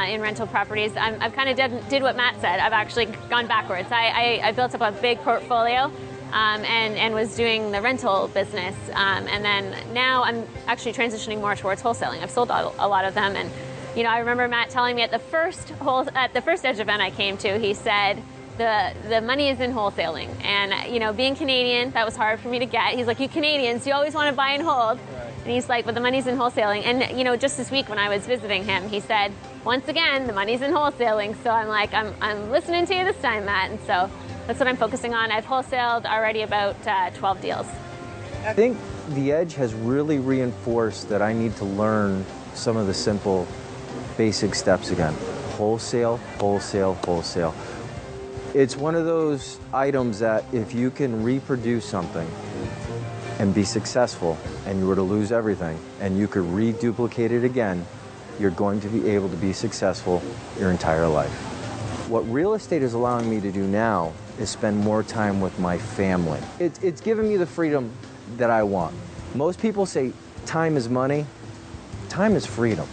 in rental properties. I've kind of did what Matt said. I've actually gone backwards. I built up a big portfolio and was doing the rental business, and then now I'm actually transitioning more towards wholesaling. I've sold a lot of them, and I remember Matt telling me at the first Edge event I came to, he said, the money is in wholesaling. And, being Canadian, that was hard for me to get. He's like, you Canadians, you always want to buy and hold. Right. And he's like, but the money's in wholesaling. And, just this week when I was visiting him, he said, once again, the money's in wholesaling. So I'm like, I'm listening to you this time, Matt. And so that's what I'm focusing on. I've wholesaled already about 12 deals. I think the Edge has really reinforced that I need to learn some of the simple basic steps again. Wholesale, wholesale, wholesale. It's one of those items that if you can reproduce something and be successful and you were to lose everything and you could reduplicate it again, you're going to be able to be successful your entire life. What real estate is allowing me to do now is spend more time with my family. It's giving me the freedom that I want. Most people say time is money. Time is freedom.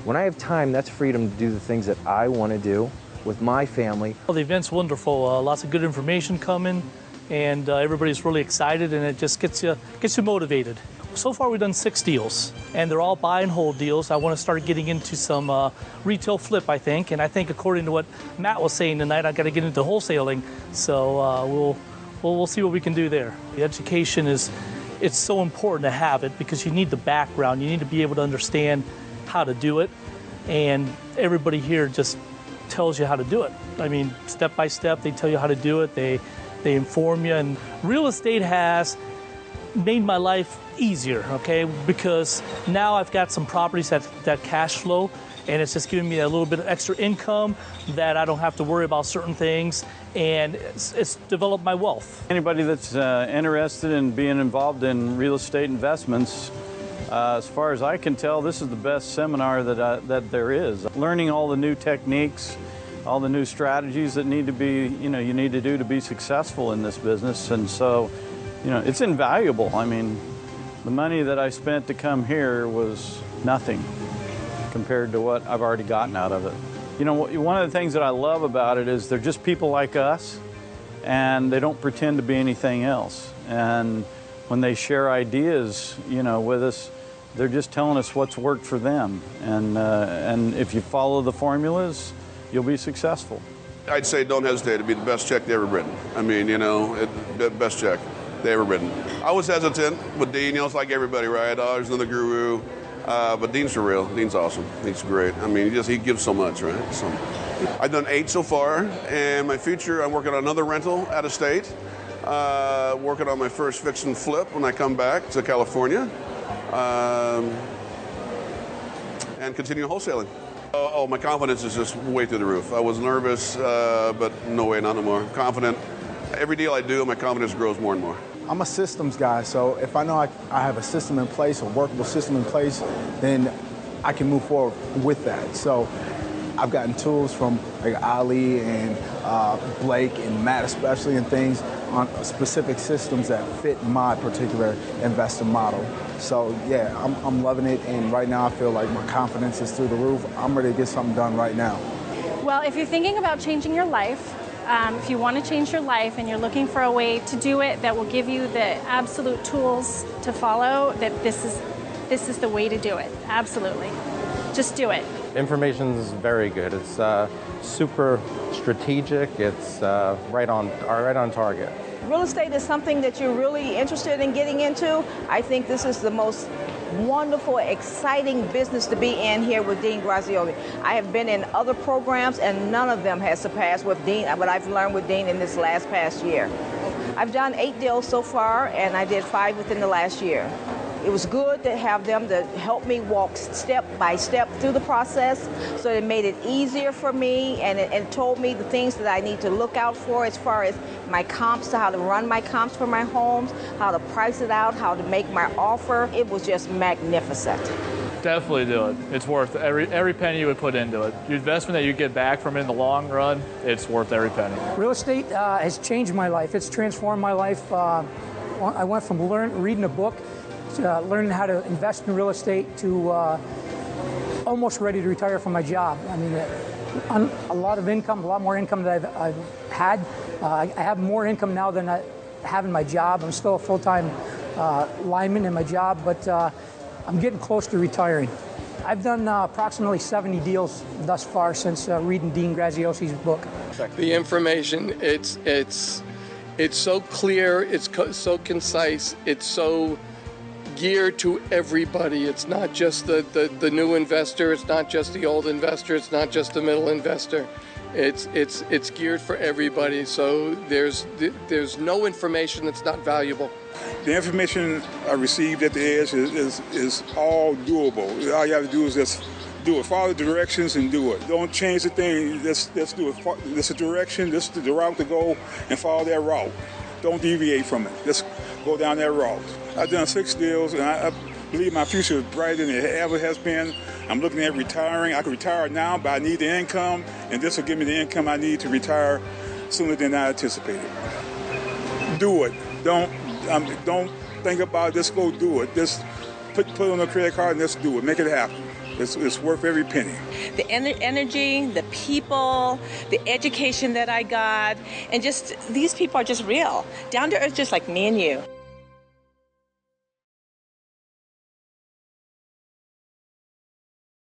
When I have time, that's freedom to do the things that I want to do with my family. Well, the event's wonderful. Lots of good information coming, and everybody's really excited, and it just gets you motivated. So far, we've done 6 deals, and they're all buy and hold deals. I want to start getting into some retail flip, I think, and I think according to what Matt was saying tonight, I got to get into wholesaling. So we'll see what we can do there. The education it's so important to have it because you need the background. You need to be able to understand how to do it, and everybody here just tells you how to do it. I mean, step by step, they tell you how to do it. They inform you, and real estate has made my life easier, okay? Because now I've got some properties that cash flow, and it's just giving me a little bit of extra income that I don't have to worry about certain things, and it's developed my wealth. Anybody that's interested in being involved in real estate investments, as far as I can tell, this is the best seminar that there is. Learning all the new techniques, all the new strategies that need to be, you need to do to be successful in this business, and so, it's invaluable. I mean, the money that I spent to come here was nothing compared to what I've already gotten out of it. One of the things that I love about it is they're just people like us, and they don't pretend to be anything else. And when they share ideas, with us, they're just telling us what's worked for them. And if you follow the formulas, you'll be successful. I'd say don't hesitate to be the best check they ever written. I mean, the best check they ever written. I was hesitant with Dean, it's like everybody, right? Oh, there's another guru. But Dean's for real. Dean's awesome. He's great. I mean, he gives so much, right? So I've done 8 so far, and my future, I'm working on another rental out of state. Working on my first fix and flip when I come back to California. And continue wholesaling. Oh, my confidence is just way through the roof. I was nervous, but no way, not no more. Confident. Every deal I do, my confidence grows more and more. I'm a systems guy, so if I know I have a system in place, a workable system in place, then I can move forward with that. So I've gotten tools from like Ali and Blake and Matt especially, and things on specific systems that fit my particular investor model. So yeah, I'm loving it, and right now I feel like my confidence is through the roof. I'm ready to get something done right now. Well, if you're thinking about changing your life, if you want to change your life and you're looking for a way to do it that will give you the absolute tools to follow, that this is the way to do it. Absolutely. Just do it. Information is very good. It's super strategic. It's right on target. Real estate is something that you're really interested in getting into. I think this is the most wonderful, exciting business to be in here with Dean Graziosi. I have been in other programs, and none of them has surpassed what I've learned with Dean in this past year. I've done 8 deals so far, and I did 5 within the last year. It was good to have them to help me walk step by step through the process, so it made it easier for me, and it told me the things that I need to look out for as far as my comps, how to run my comps for my homes, how to price it out, how to make my offer. It was just magnificent. Definitely do it. It's worth every penny you would put into it. The investment that you get back from it in the long run, it's worth every penny. Real estate has changed my life. It's transformed my life. I went from reading a book to learning how to invest in real estate to almost ready to retire from my job. I mean, a lot of income, a lot more income than I've had. I have more income now than I have in my job. I'm still a full-time lineman in my job, but I'm getting close to retiring. I've done approximately 70 deals thus far since reading Dean Graziosi's book. The information, it's so clear, it's so concise, it's so geared to everybody. It's not just the new investor, it's not just the old investor, it's not just the middle investor. It's geared for everybody, so there's no information that's not valuable. The information I received at the edge is all doable. All you have to do is just do it. Follow the directions and do it. Don't change the thing. Let's do it. This is the direction, this is the route to go, and follow that route. Don't deviate from it. Just go down that route. I've done 6 deals, and I believe my future is brighter than it ever has been. I'm looking at retiring. I could retire now, but I need the income, and this will give me the income I need to retire sooner than I anticipated. Do it. Don't think about it. Just go do it. Just put it on a credit card and just do it. Make it happen. It's worth every penny. The energy, the people, the education that I got, and just these people are just real, down to earth, just like me and you.